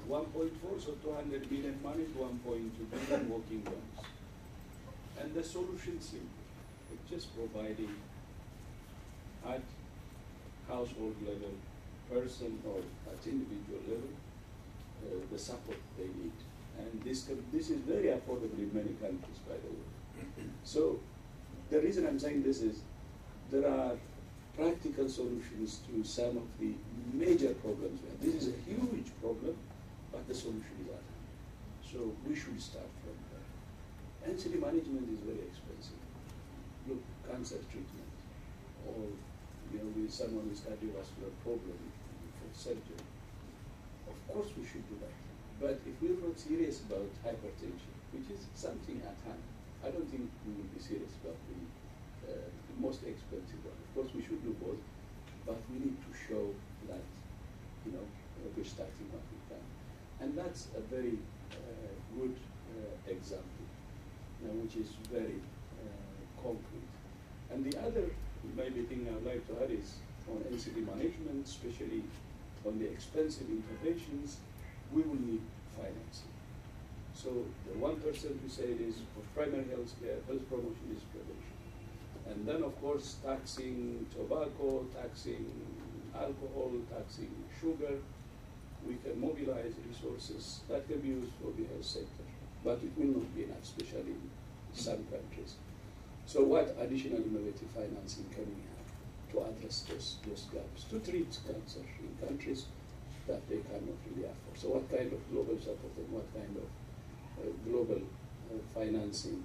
Speaker 9: 1.4, so 200 million managed, 1.2 billion walking bombs. And the solution simple, it's just providing at household level, person or at individual level, the support they need. And this is very affordable in many countries, by the way. So the reason I'm saying this is there are practical solutions to some of the major problems we have. This is a huge problem, but the solution is at hand. So we should start from there. NCD management is very expensive. Look, cancer treatment, or with someone with cardiovascular problem for surgery. Of course we should do that. But if we're not serious about hypertension, which is something at hand, I don't think we will be serious about the most expensive one. Of course, we should do both, but we need to show that, we're starting what we can. And that's a very good example, which is very concrete. And the other maybe thing I'd like to add is on NCD management, especially on the expensive interventions, we will need financing. So the 1% we said is for primary health care, health promotion is prevention. And then, of course, taxing tobacco, taxing alcohol, taxing sugar. We can mobilize resources that can be used for the health sector. But it will not be enough, especially in some countries. So what additional innovative financing can we have to address those gaps, to treat cancer in countries that they cannot really afford? So what kind of global support and what kind of global financing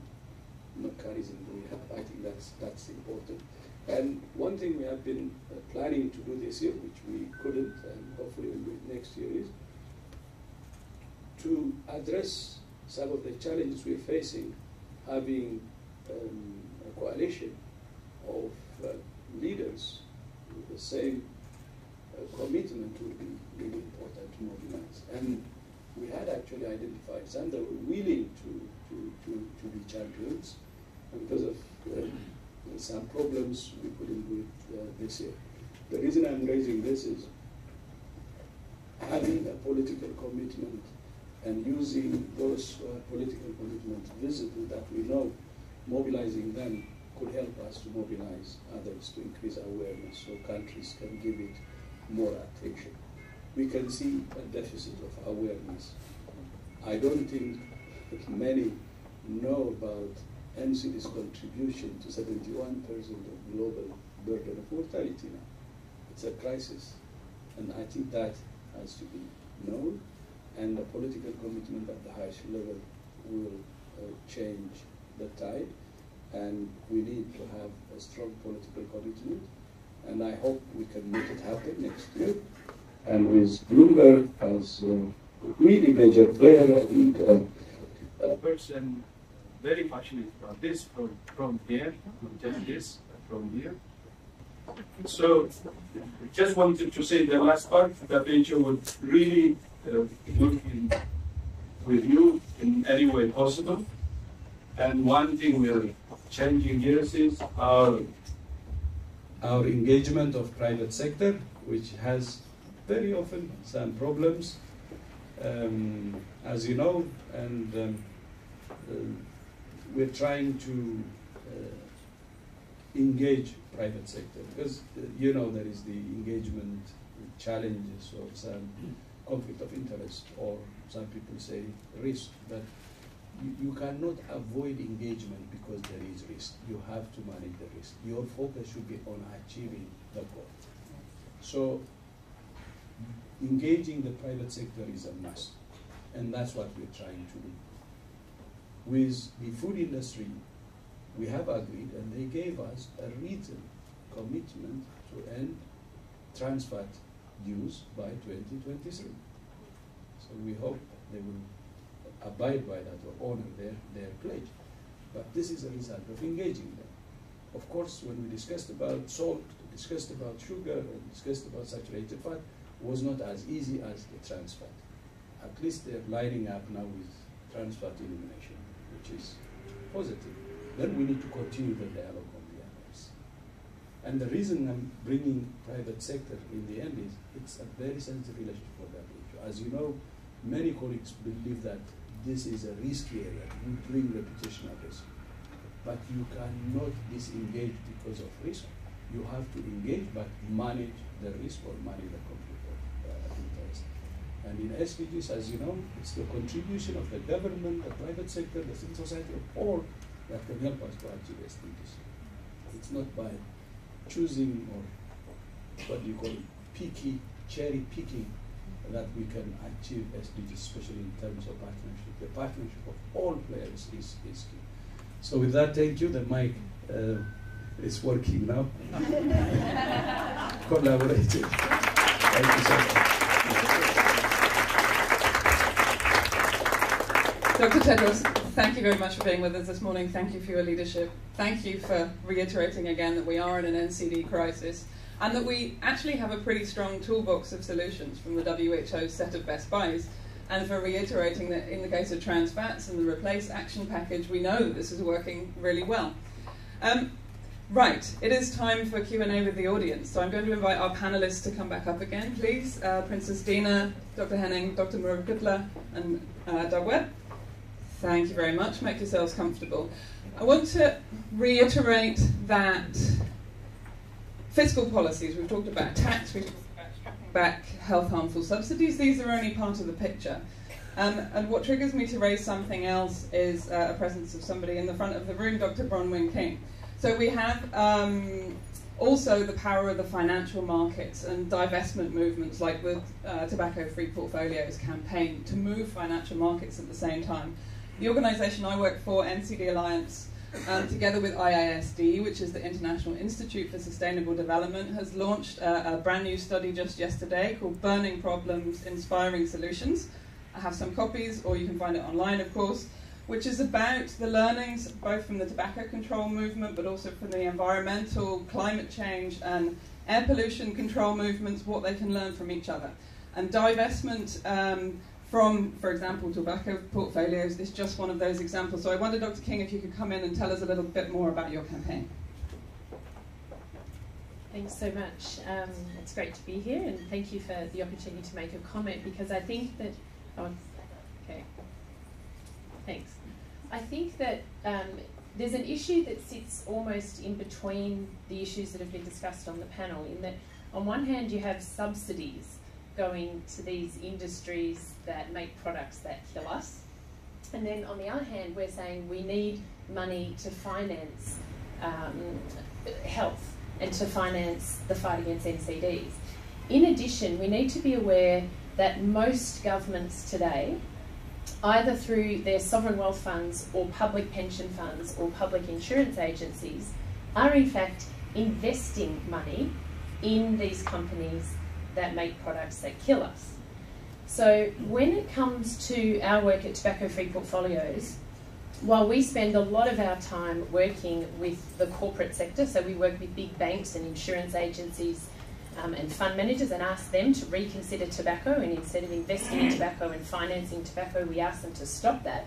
Speaker 9: mechanism do we have? I think that's important. And one thing we have been planning to do this year, which we couldn't, and hopefully we'll do it next year, is to address some of the challenges we're facing, having a coalition of leaders with the same commitment would be really important to mobilize. And we had actually identified some that were willing to be champions. And because of some problems we couldn't do it this year. The reason I'm raising this is having a political commitment and using those political commitments visible that we know, mobilizing them could help us to mobilize others to increase awareness so countries can give it more attention. We can see a deficit of awareness. I don't think many know about NCD's contribution to 71% of global burden of mortality now. It's a crisis, and I think that has to be known, and the political commitment at the highest level will change the tide, and we need to have a strong political commitment, and I hope we can make it happen next year. And with Bloomberg as a really major player, I think a person very passionate about this from here, not just this, from here. So, just wanted to say the last part, that WHO would really work with you in any way possible. And one thing we're changing gears is our engagement of private sector, which has very often some problems, as you know, and we're trying to engage private sector because you know there is the engagement challenges or some conflict of interest, or some people say risk, but you cannot avoid engagement because there is risk. You have to manage the risk. Your focus should be on achieving the goal. So engaging the private sector is a must, and that's what we're trying to do. With the food industry, we have agreed, and they gave us a written commitment to end trans fat use by 2023. So we hope they will abide by that or honor their pledge. But this is a result of engaging them. Of course, when we discussed about salt, discussed about sugar, and discussed about saturated fat, was not as easy as the trans fat. At least they're lining up now with trans fat elimination, which is positive. Then we need to continue the dialogue on the others. And the reason I'm bringing private sector in the end is it's a very sensitive relationship for WHO. As you know, many colleagues believe that this is a risky area. You bring reputational risk. But you cannot disengage because of risk. You have to engage, but manage the risk or manage the conflict of interest. And in SDGs, as you know, it's the contribution of the government, the private sector, the civil society, of all that can help us to achieve SDGs. It's not by choosing or what you call cherry picking that we can achieve SDGs, especially in terms of partnership. The partnership of all players is key. So with that, thank you. The mic is working now. Collaborative. Thank you so much.
Speaker 2: Dr. Tedros, thank you very much for being with us this morning. Thank you for your leadership. Thank you for reiterating again that we are in an NCD crisis and that we actually have a pretty strong toolbox of solutions from the WHO's set of best buys, and for reiterating that in the case of trans fats and the Replace Action Package, we know that this is working really well. Right, it is time for Q&A with the audience. So I'm going to invite our panelists to come back up again, please. Princess Dina, Dr. Henning, Dr. Murukutla, and Doug Webb. Thank you very much. Make yourselves comfortable. I want to reiterate that fiscal policies, we've talked about tax, we've talked about stripping back health harmful subsidies, these are only part of the picture. And what triggers me to raise something else is a presence of somebody in the front of the room, Dr. Bronwyn King. So we have also the power of the financial markets and divestment movements like the Tobacco-Free Portfolios campaign to move financial markets at the same time. The organisation I work for, NCD Alliance, together with IISD, which is the International Institute for Sustainable Development, has launched a brand new study just yesterday called Burning Problems, Inspiring Solutions. I have some copies, or you can find it online, of course, which is about the learnings both from the tobacco control movement, but also from the environmental, climate change, and air pollution control movements, what they can learn from each other. And divestment from, for example, tobacco portfolios is just one of those examples. So I wonder, Dr. King, if you could come in and tell us a little bit more about your campaign.
Speaker 10: Thanks so much. It's great to be here, and thank you for the opportunity to make a comment, because I think that, okay, thanks. I think that there's an issue that sits almost in between the issues that have been discussed on the panel, in that on one hand you have subsidies going to these industries that make products that kill us, and then on the other hand we're saying we need money to finance health and to finance the fight against NCDs. In addition, we need to be aware that most governments today, either through their sovereign wealth funds or public pension funds or public insurance agencies, are in fact investing money in these companies that make products that kill us. So when it comes to our work at Tobacco Free Portfolios, while we spend a lot of our time working with the corporate sector, so we work with big banks and insurance agencies and fund managers and ask them to reconsider tobacco, and instead of investing in tobacco and financing tobacco, we ask them to stop that.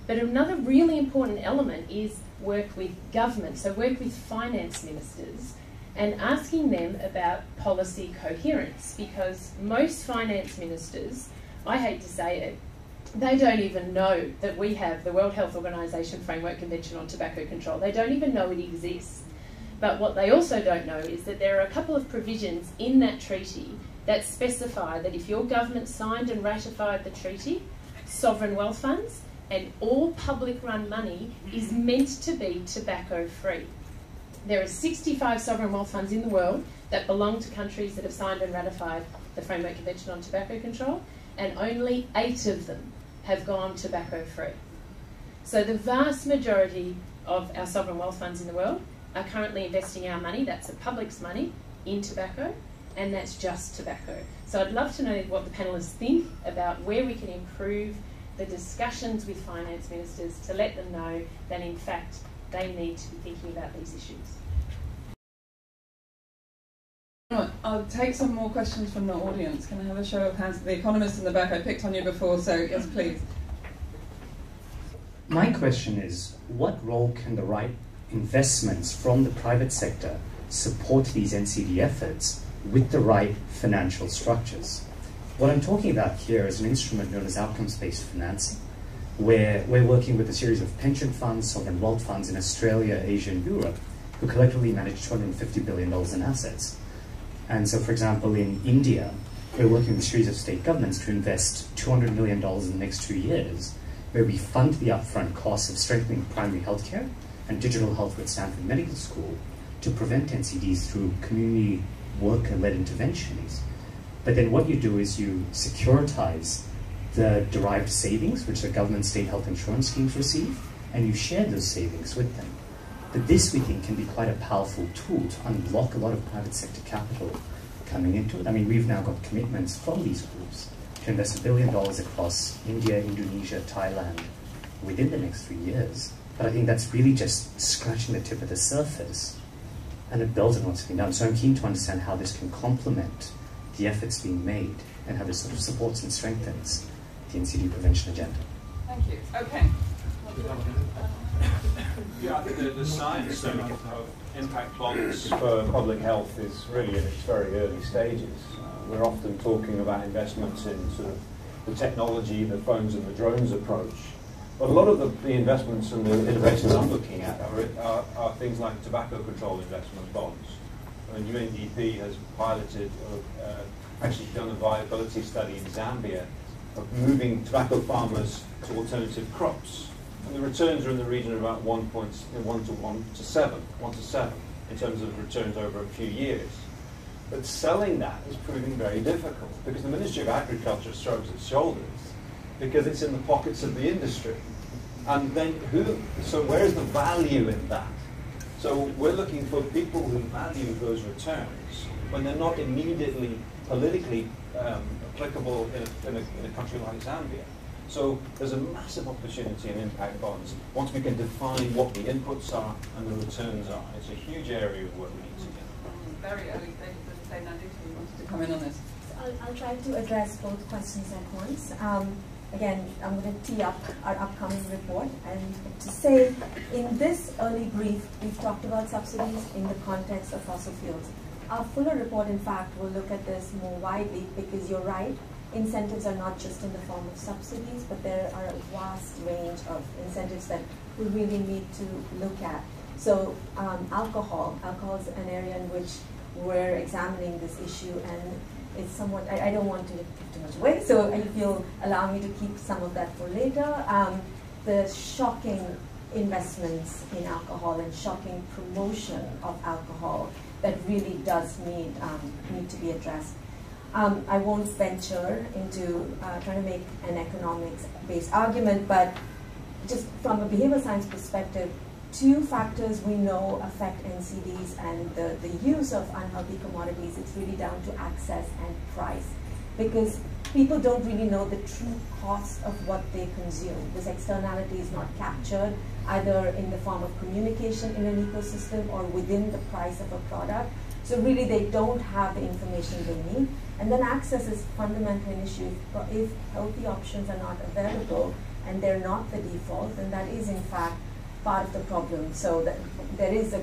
Speaker 10: But another really important element is work with government, so work with finance ministers and asking them about policy coherence, because most finance ministers, I hate to say it, they don't even know that we have the World Health Organization Framework Convention on Tobacco Control. They don't even know it exists. But what they also don't know is that there are a couple of provisions in that treaty that specify that if your government signed and ratified the treaty, sovereign wealth funds and all public run money is meant to be tobacco free. There are 65 sovereign wealth funds in the world that belong to countries that have signed and ratified the Framework Convention on Tobacco Control, and only 8 of them have gone tobacco free. So the vast majority of our sovereign wealth funds in the world are currently investing our money, that's the public's money, in tobacco, and that's just tobacco. So I'd love to know what the panellists think about where we can improve the discussions with finance ministers to let them know that in fact they need to be thinking about these issues.
Speaker 2: I'll take some more questions from the audience. Can I have a show of hands? The economist in the back, I picked on you before, so yes, please.
Speaker 11: My question is, what role can the right investments from the private sector support these NCD efforts with the right financial structures? What I'm talking about here is an instrument known as outcomes-based financing, where we're working with a series of pension funds, sovereign wealth funds in Australia, Asia, and Europe, who collectively manage $250 billion in assets. And so, for example, in India, we're working with a series of state governments to invest $200 million in the next 2 years, where we fund the upfront costs of strengthening primary healthcare and digital health with Stanford Medical School to prevent NCDs through community worker-led interventions. But then what you do is you securitize the derived savings, which the government state health insurance schemes receive, and you share those savings with them. But this, we think, can be quite a powerful tool to unblock a lot of private sector capital coming into it. I mean, we've now got commitments from these groups to invest $1 billion across India, Indonesia, Thailand within the next 3 years. But I think that's really just scratching the tip of the surface, and it builds on what's been done. So I'm keen to understand how this can complement the efforts being made and how this sort of supports and strengthens the NCD prevention agenda.
Speaker 2: Thank you. Okay.
Speaker 7: Yeah, I think the science of impact bonds for public health is really in its very early stages. We're often talking about investments in sort of the technology, the phones and the drones approach. But a lot of the investments and the innovations I'm looking at are things like tobacco control investment bonds. I mean, UNDP has piloted, actually done a viability study in Zambia of moving tobacco farmers to alternative crops. And the returns are in the region of about 1 to 7 in terms of returns over a few years. But selling that is proving very difficult because the Ministry of Agriculture shrugs its shoulders because it's in the pockets of the industry. And then so where's the value in that? So we're looking for people who value those returns when they're not immediately politically applicable in a country like Zambia. So there's a massive opportunity in impact bonds once we can define what the inputs are and the returns are. It's a huge area of work we need to get.
Speaker 2: Very early stages, as I say, Nandita, you wanted to come in on this.
Speaker 4: So I'll try to address both questions at once. Again, I'm going to tee up our upcoming report and to say in this early brief, we've talked about subsidies in the context of fossil fuels. Our fuller report, in fact, will look at this more widely because you're right, incentives are not just in the form of subsidies, but there are a vast range of incentives that we really need to look at. So alcohol is an area in which we're examining this issue, and it's somewhat, I don't want to give too much away, so if you'll allow me to keep some of that for later. The shocking investments in alcohol and shocking promotion of alcohol that really does need to be addressed. I won't venture into trying to make an economics-based argument, but just from a behavioral science perspective, two factors we know affect NCDs and the use of unhealthy commodities. It's really down to access and price, because people don't really know the true cost of what they consume. This externality is not captured either in the form of communication in an ecosystem or within the price of a product. So really they don't have the information they need. And then access is fundamentally an issue. If healthy options are not available and they're not the default, then that is in fact part of the problem. So that there is a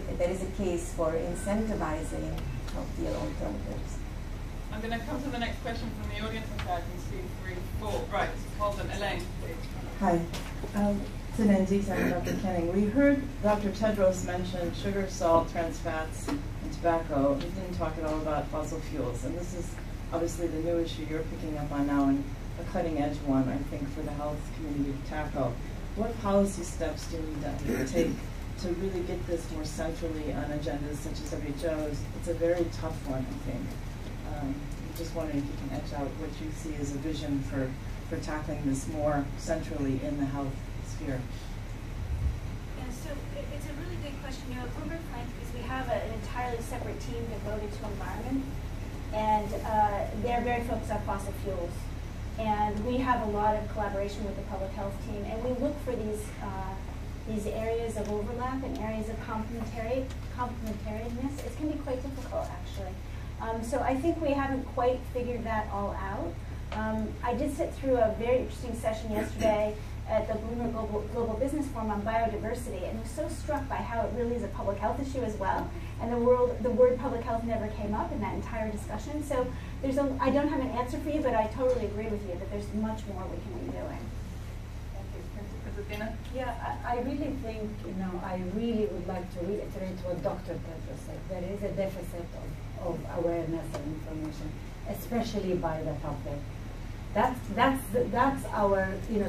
Speaker 4: case for incentivizing healthier alternatives.
Speaker 2: I'm going to come to the next question from the audience. I can see 3, 4. Right, hold on. Elaine, please.
Speaker 12: Hi. To Nandita and Dr. Kenning. We heard Dr. Tedros mention sugar, salt, trans fats, and tobacco. He didn't talk at all about fossil fuels. And this is obviously the new issue you're picking up on now, and a cutting-edge one, I think, for the health community to tackle. What policy steps do you need to take to really get this more centrally on agendas such as WHO's? It's a very tough one, I think. I'm just wondering if you can etch out what you see as a vision for tackling this more centrally in the health sphere.
Speaker 6: Yeah, so it's a really good question. You know, at Bloomberg Philanthropies, we have an entirely separate team devoted to environment, and they're very focused on fossil fuels. And we have a lot of collaboration with the public health team, and we look for these areas of overlap and areas of complementarianess. It can be quite difficult, actually. So I think we haven't quite figured that all out. I did sit through a very interesting session yesterday at the Bloomberg Global Business Forum on biodiversity, and was so struck by how it really is a public health issue as well. And the word public health never came up in that entire discussion. So I don't have an answer for you, but I totally agree with you that there's much more we can be doing.
Speaker 2: Thank you. Dina?
Speaker 8: Yeah, I really think, I really would like to reiterate what Dr. Tedros said. There is a deficit of awareness and information, especially by the public. That's our,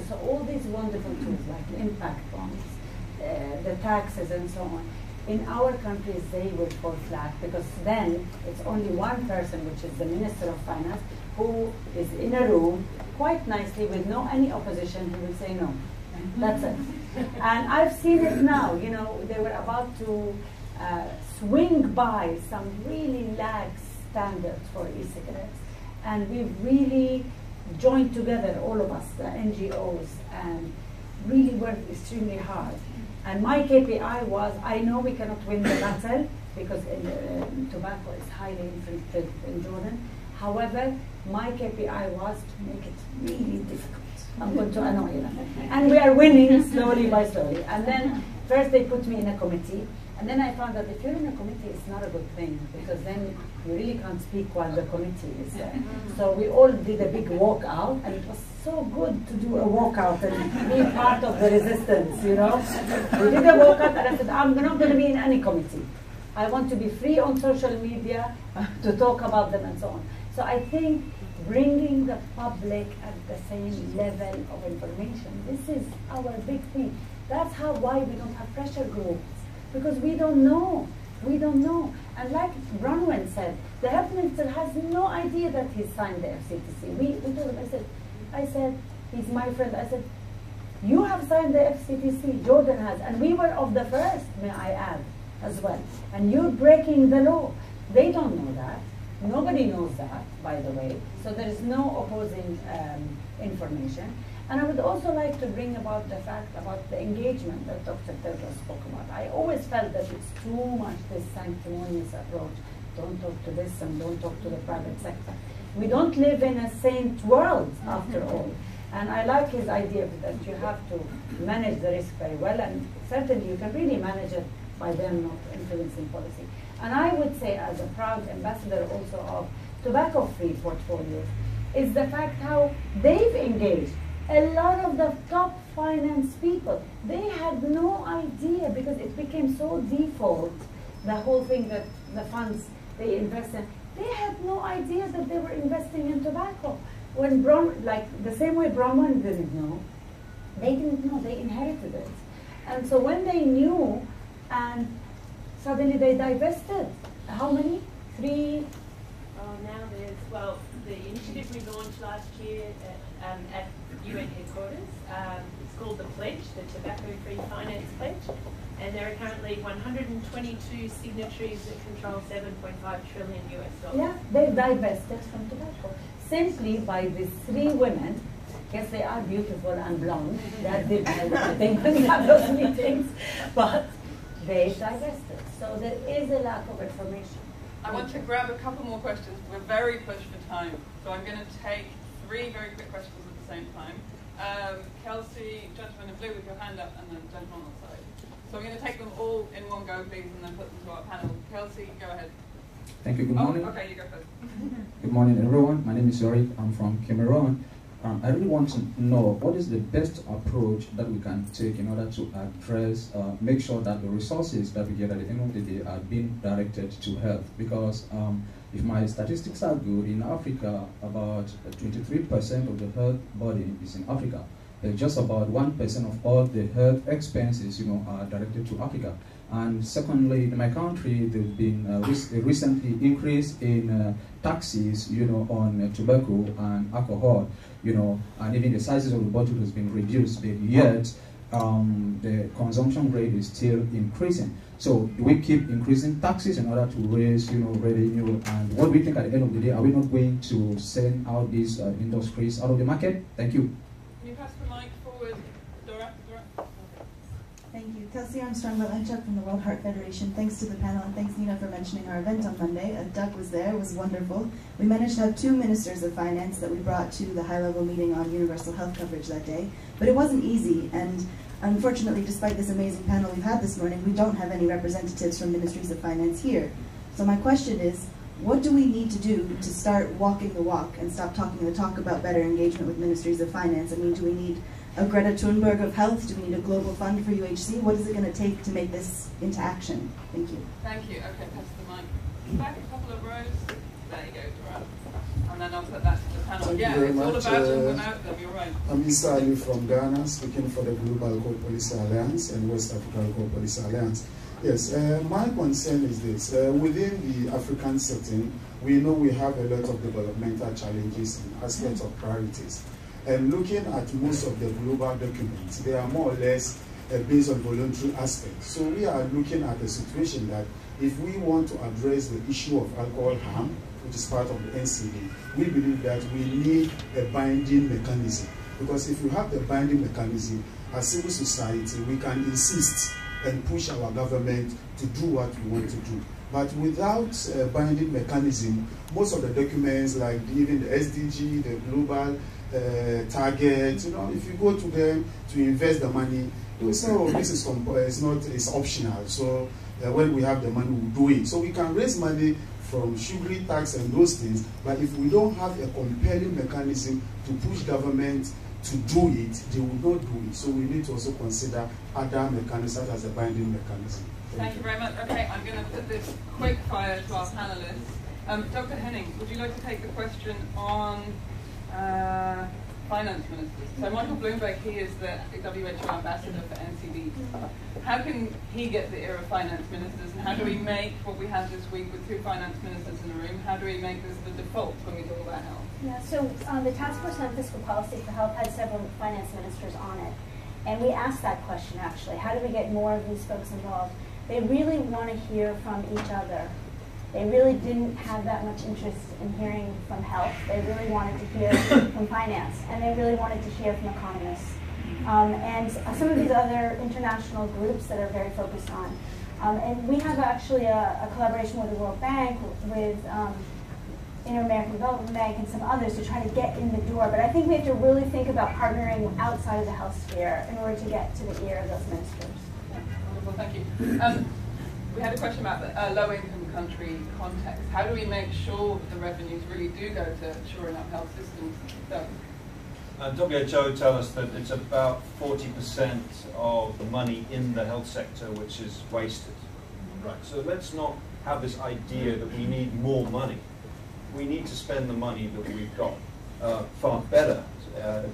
Speaker 8: so all these wonderful tools like impact bonds, the taxes and so on, in our countries they will fall flat, because then it's only one person, which is the Minister of Finance, who is in a room quite nicely with any opposition, who will say no. That's it. And I've seen it now, they were about to swing by some really lax standards for e-cigarettes, and we've really joined together, all of us, the NGOs, and really worked extremely hard. And my KPI was, I know we cannot win the battle because tobacco is highly infringed in Jordan. However, my KPI was to make it really difficult. I'm going to annoy them. And we are winning slowly by slowly. And then first they put me in a committee. And then I found that if you're in a committee, it's not a good thing, because then you really can't speak while the committee is there. So we all did a big walkout, and it was so good to do a walkout and be part of the resistance, We did a walkout, and I said, I'm not going to be in any committee. I want to be free on social media to talk about them and so on. So I think bringing the public at the same level of information, this is our big thing. That's why we don't have pressure groups. Because we don't know. We don't know. And like Bronwyn said, the health minister has no idea that he signed the FCTC. We told him, I said, he's my friend. I said, you have signed the FCTC, Jordan has. And we were of the first, may I add, as well. And you're breaking the law. They don't know that. Nobody knows that, by the way. So there is no opposing information. And I would also like to bring about the fact about the engagement that Dr. Tedros spoke about. I always felt that it's too much this sanctimonious approach. Don't talk to this and don't talk to the private sector. We don't live in a saint world, after all. And I like his idea that you have to manage the risk very well, and certainly you can really manage it by them not influencing policy. and I would say as a proud ambassador also of tobacco-free portfolios, is the fact how they've engaged a lot of the top finance people. They had no idea, because it became so default, the whole thing that the funds they invest in, they had no idea that they were investing in tobacco. When like the same way Bronwyn didn't know, they didn't know, they inherited it. And so when they knew, and suddenly they divested. How many? 3?
Speaker 13: Now there's, well, the initiative we launched last year at UN headquarters. It's called the Pledge, the Tobacco-Free Finance Pledge. And there are currently 122 signatories that control $7.5 trillion US.
Speaker 8: Yeah, they divested from tobacco. Simply by these 3 women. Yes, they are beautiful and blonde. That did help, I think, when we have those meetings. But they divested. So there is a lack of information.
Speaker 2: I want to grab a couple more questions. We're very pushed for time. So I'm going to take 3 very quick questions at the same time. Kelsey, gentleman in blue with your hand up, and then gentleman on the side. So I'm going to take them all in one go, please, and then put them to our panel. Kelsey, go ahead.
Speaker 14: Thank you. Good morning.
Speaker 2: Okay, you go first.
Speaker 14: Good morning, everyone. My name is Yori. I'm from Cameroon. I really want to know what is the best approach that we can take in order to address, make sure that the resources that we get at the end of the day are being directed to health. Because if my statistics are good, in Africa, about 23% of the health burden is in Africa. Just about 1% of all the health expenses, are directed to Africa. And secondly, in my country, there's been a recently increase in taxes, on tobacco and alcohol, and even the sizes of the bottle has been reduced, but yet the consumption rate is still increasing. So do we keep increasing taxes in order to raise, revenue? And what do we think at the end of the day? Are we not going to send out these industries out of the market? Thank you.
Speaker 2: Can you pass the mic forward, Dora?
Speaker 15: Thank you. Kelsey Armstrong Valenchuk from the World Heart Federation. Thanks to the panel, and thanks, Nina, for mentioning our event on Monday. Doug was there. It was wonderful. We managed to have 2 ministers of finance that we brought to the high-level meeting on universal health coverage that day. But it wasn't easy, and unfortunately, despite this amazing panel we've had this morning, we don't have any representatives from ministries of finance here. So my question is, what do we need to do to start walking the walk and stop talking the talk about better engagement with ministries of finance? I mean, do we need a Greta Thunberg of health? Do we need a global fund for UHC? What is it going to take to make this into action? Thank you.
Speaker 2: Thank you. Okay, pass the mic. Back a couple of rows. There you go, Dora. And then I'll put that to the panel.
Speaker 16: Thank
Speaker 2: yeah,
Speaker 16: you very
Speaker 2: it's
Speaker 16: much.
Speaker 2: all about them without them, you're right.
Speaker 16: I'm Issa Ali from Ghana, speaking for the Global Alcohol Policy Alliance and West Africa Alcohol Policy Alliance. Yes, my concern is this. Within the African setting, we know we have a lot of developmental challenges and aspects of priorities. And looking at most of the global documents, they are more or less based on voluntary aspects. So we are looking at a situation that if we want to address the issue of alcohol harm, which is part of the NCD, we believe that we need a binding mechanism. Because if we have the binding mechanism, as civil society, we can insist and push our government to do what we want to do. But without a binding mechanism, most of the documents, like even the SDG, the global target, if you go to them to invest the money, they will say, oh, this is it's optional. So when we have the money, we'll do it. So we can raise money from sugary tax and those things, but if we don't have a compelling mechanism to push government to do it, they will not do it. So we need to also consider other mechanisms such as a binding mechanism.
Speaker 2: Thank you very much. Okay, I'm going to put this quick fire to our panelists. Dr. Henning, would you like to take the question on finance ministers? So Michael Bloomberg, he is the WHO ambassador for NCDs. How can he get the ear of finance ministers, and how do we make what we have this week with 2 finance ministers in the room, how do we make this the default when we talk about health?
Speaker 3: Yeah, so the Task Force on Fiscal Policy for Health had several finance ministers on it. And we asked that question, actually. How do we get more of these folks involved? They really want to hear from each other. They really didn't have that much interest in hearing from health. They really wanted to hear from finance, and they really wanted to hear from economists. And some of these other international groups that are very focused on. And we have actually a collaboration with the World Bank, with Inter-American Development Bank, and some others to try to get in the door. But I think we have to really think about partnering outside of the health sphere in order to get to the ear of those ministers.
Speaker 2: Yeah, wonderful, thank you. We had a question about low-income country context? How do we make sure that the revenues really do go to shoring up health systems?
Speaker 7: WHO tell us that it's about 40% of the money in the health sector which is wasted. Right. So let's not have this idea that we need more money. We need to spend the money that we've got far better,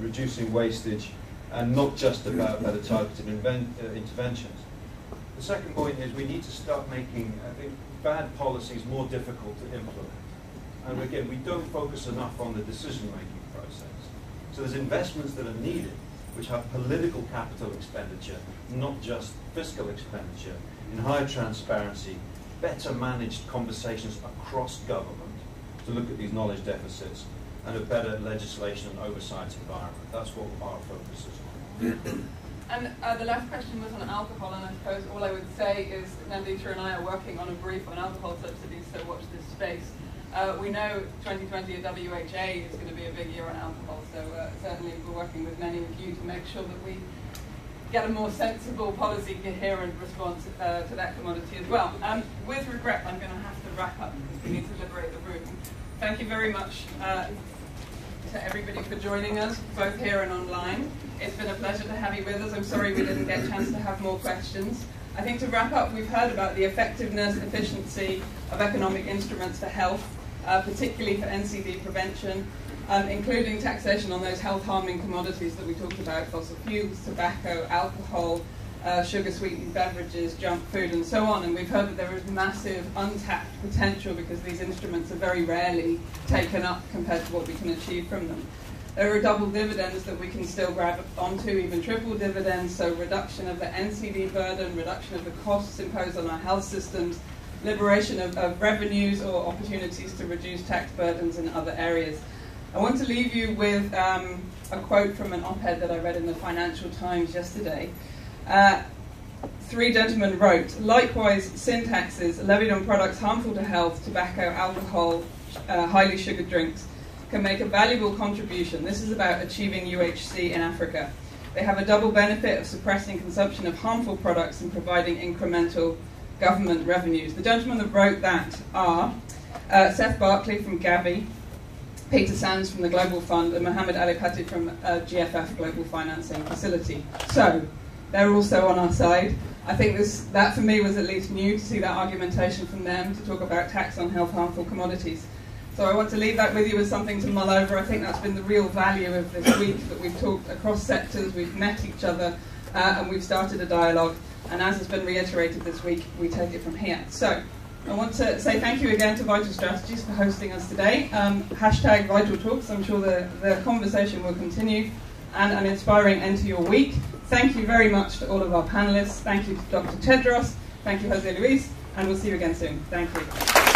Speaker 7: reducing wastage, and not just about better targeted interventions. The second point is we need to start making, I think, bad policies more difficult to implement. And again, we don't focus enough on the decision-making process. So there's investments that are needed, which have political capital expenditure, not just fiscal expenditure, in higher transparency, better managed conversations across government to look at these knowledge deficits, and a better legislation and oversight environment. That's what our focus is on.
Speaker 2: And the last question was on alcohol, and I suppose all I would say is Nandita and I are working on a brief on alcohol subsidies, so watch this space. We know 2020 at WHA is going to be a big year on alcohol, so certainly we're working with many of you to make sure that we get a more sensible, policy coherent response to that commodity as well. With regret, I'm going to have to wrap up because we need to liberate the room. Thank you very much to everybody for joining us, both here and online. It's been a pleasure to have you with us. I'm sorry we didn't get a chance to have more questions. I think to wrap up, we've heard about the effectiveness, efficiency of economic instruments for health, particularly for NCD prevention, including taxation on those health-harming commodities that we talked about, fossil fuels, tobacco, alcohol, sugar-sweetened beverages, junk food, and so on. And we've heard that there is massive untapped potential because these instruments are very rarely taken up compared to what we can achieve from them. There are double dividends that we can still grab onto, even triple dividends, so reduction of the NCD burden, reduction of the costs imposed on our health systems, liberation of revenues or opportunities to reduce tax burdens in other areas. I want to leave you with a quote from an op-ed that I read in the Financial Times yesterday. Three gentlemen wrote, likewise, sin taxes levied on products harmful to health, tobacco, alcohol, highly sugared drinks, can make a valuable contribution. This is about achieving UHC in Africa. They have a double benefit of suppressing consumption of harmful products and providing incremental government revenues. The gentlemen that wrote that are Seth Barkley from Gavi, Peter Sands from the Global Fund, and Mohammed Ali Patti from GFF Global Financing Facility. So, they're also on our side. I think that for me was at least new to see that argumentation from them to talk about tax on health harmful commodities. So I want to leave that with you as something to mull over. I think that's been the real value of this week, that we've talked across sectors, we've met each other, and we've started a dialogue. And as has been reiterated this week, we take it from here. So I want to say thank you again to Vital Strategies for hosting us today. Hashtag Vital Talks. I'm sure the conversation will continue, and an inspiring end to your week. Thank you very much to all of our panelists. Thank you to Dr. Tedros. Thank you, José Luis. And we'll see you again soon. Thank you.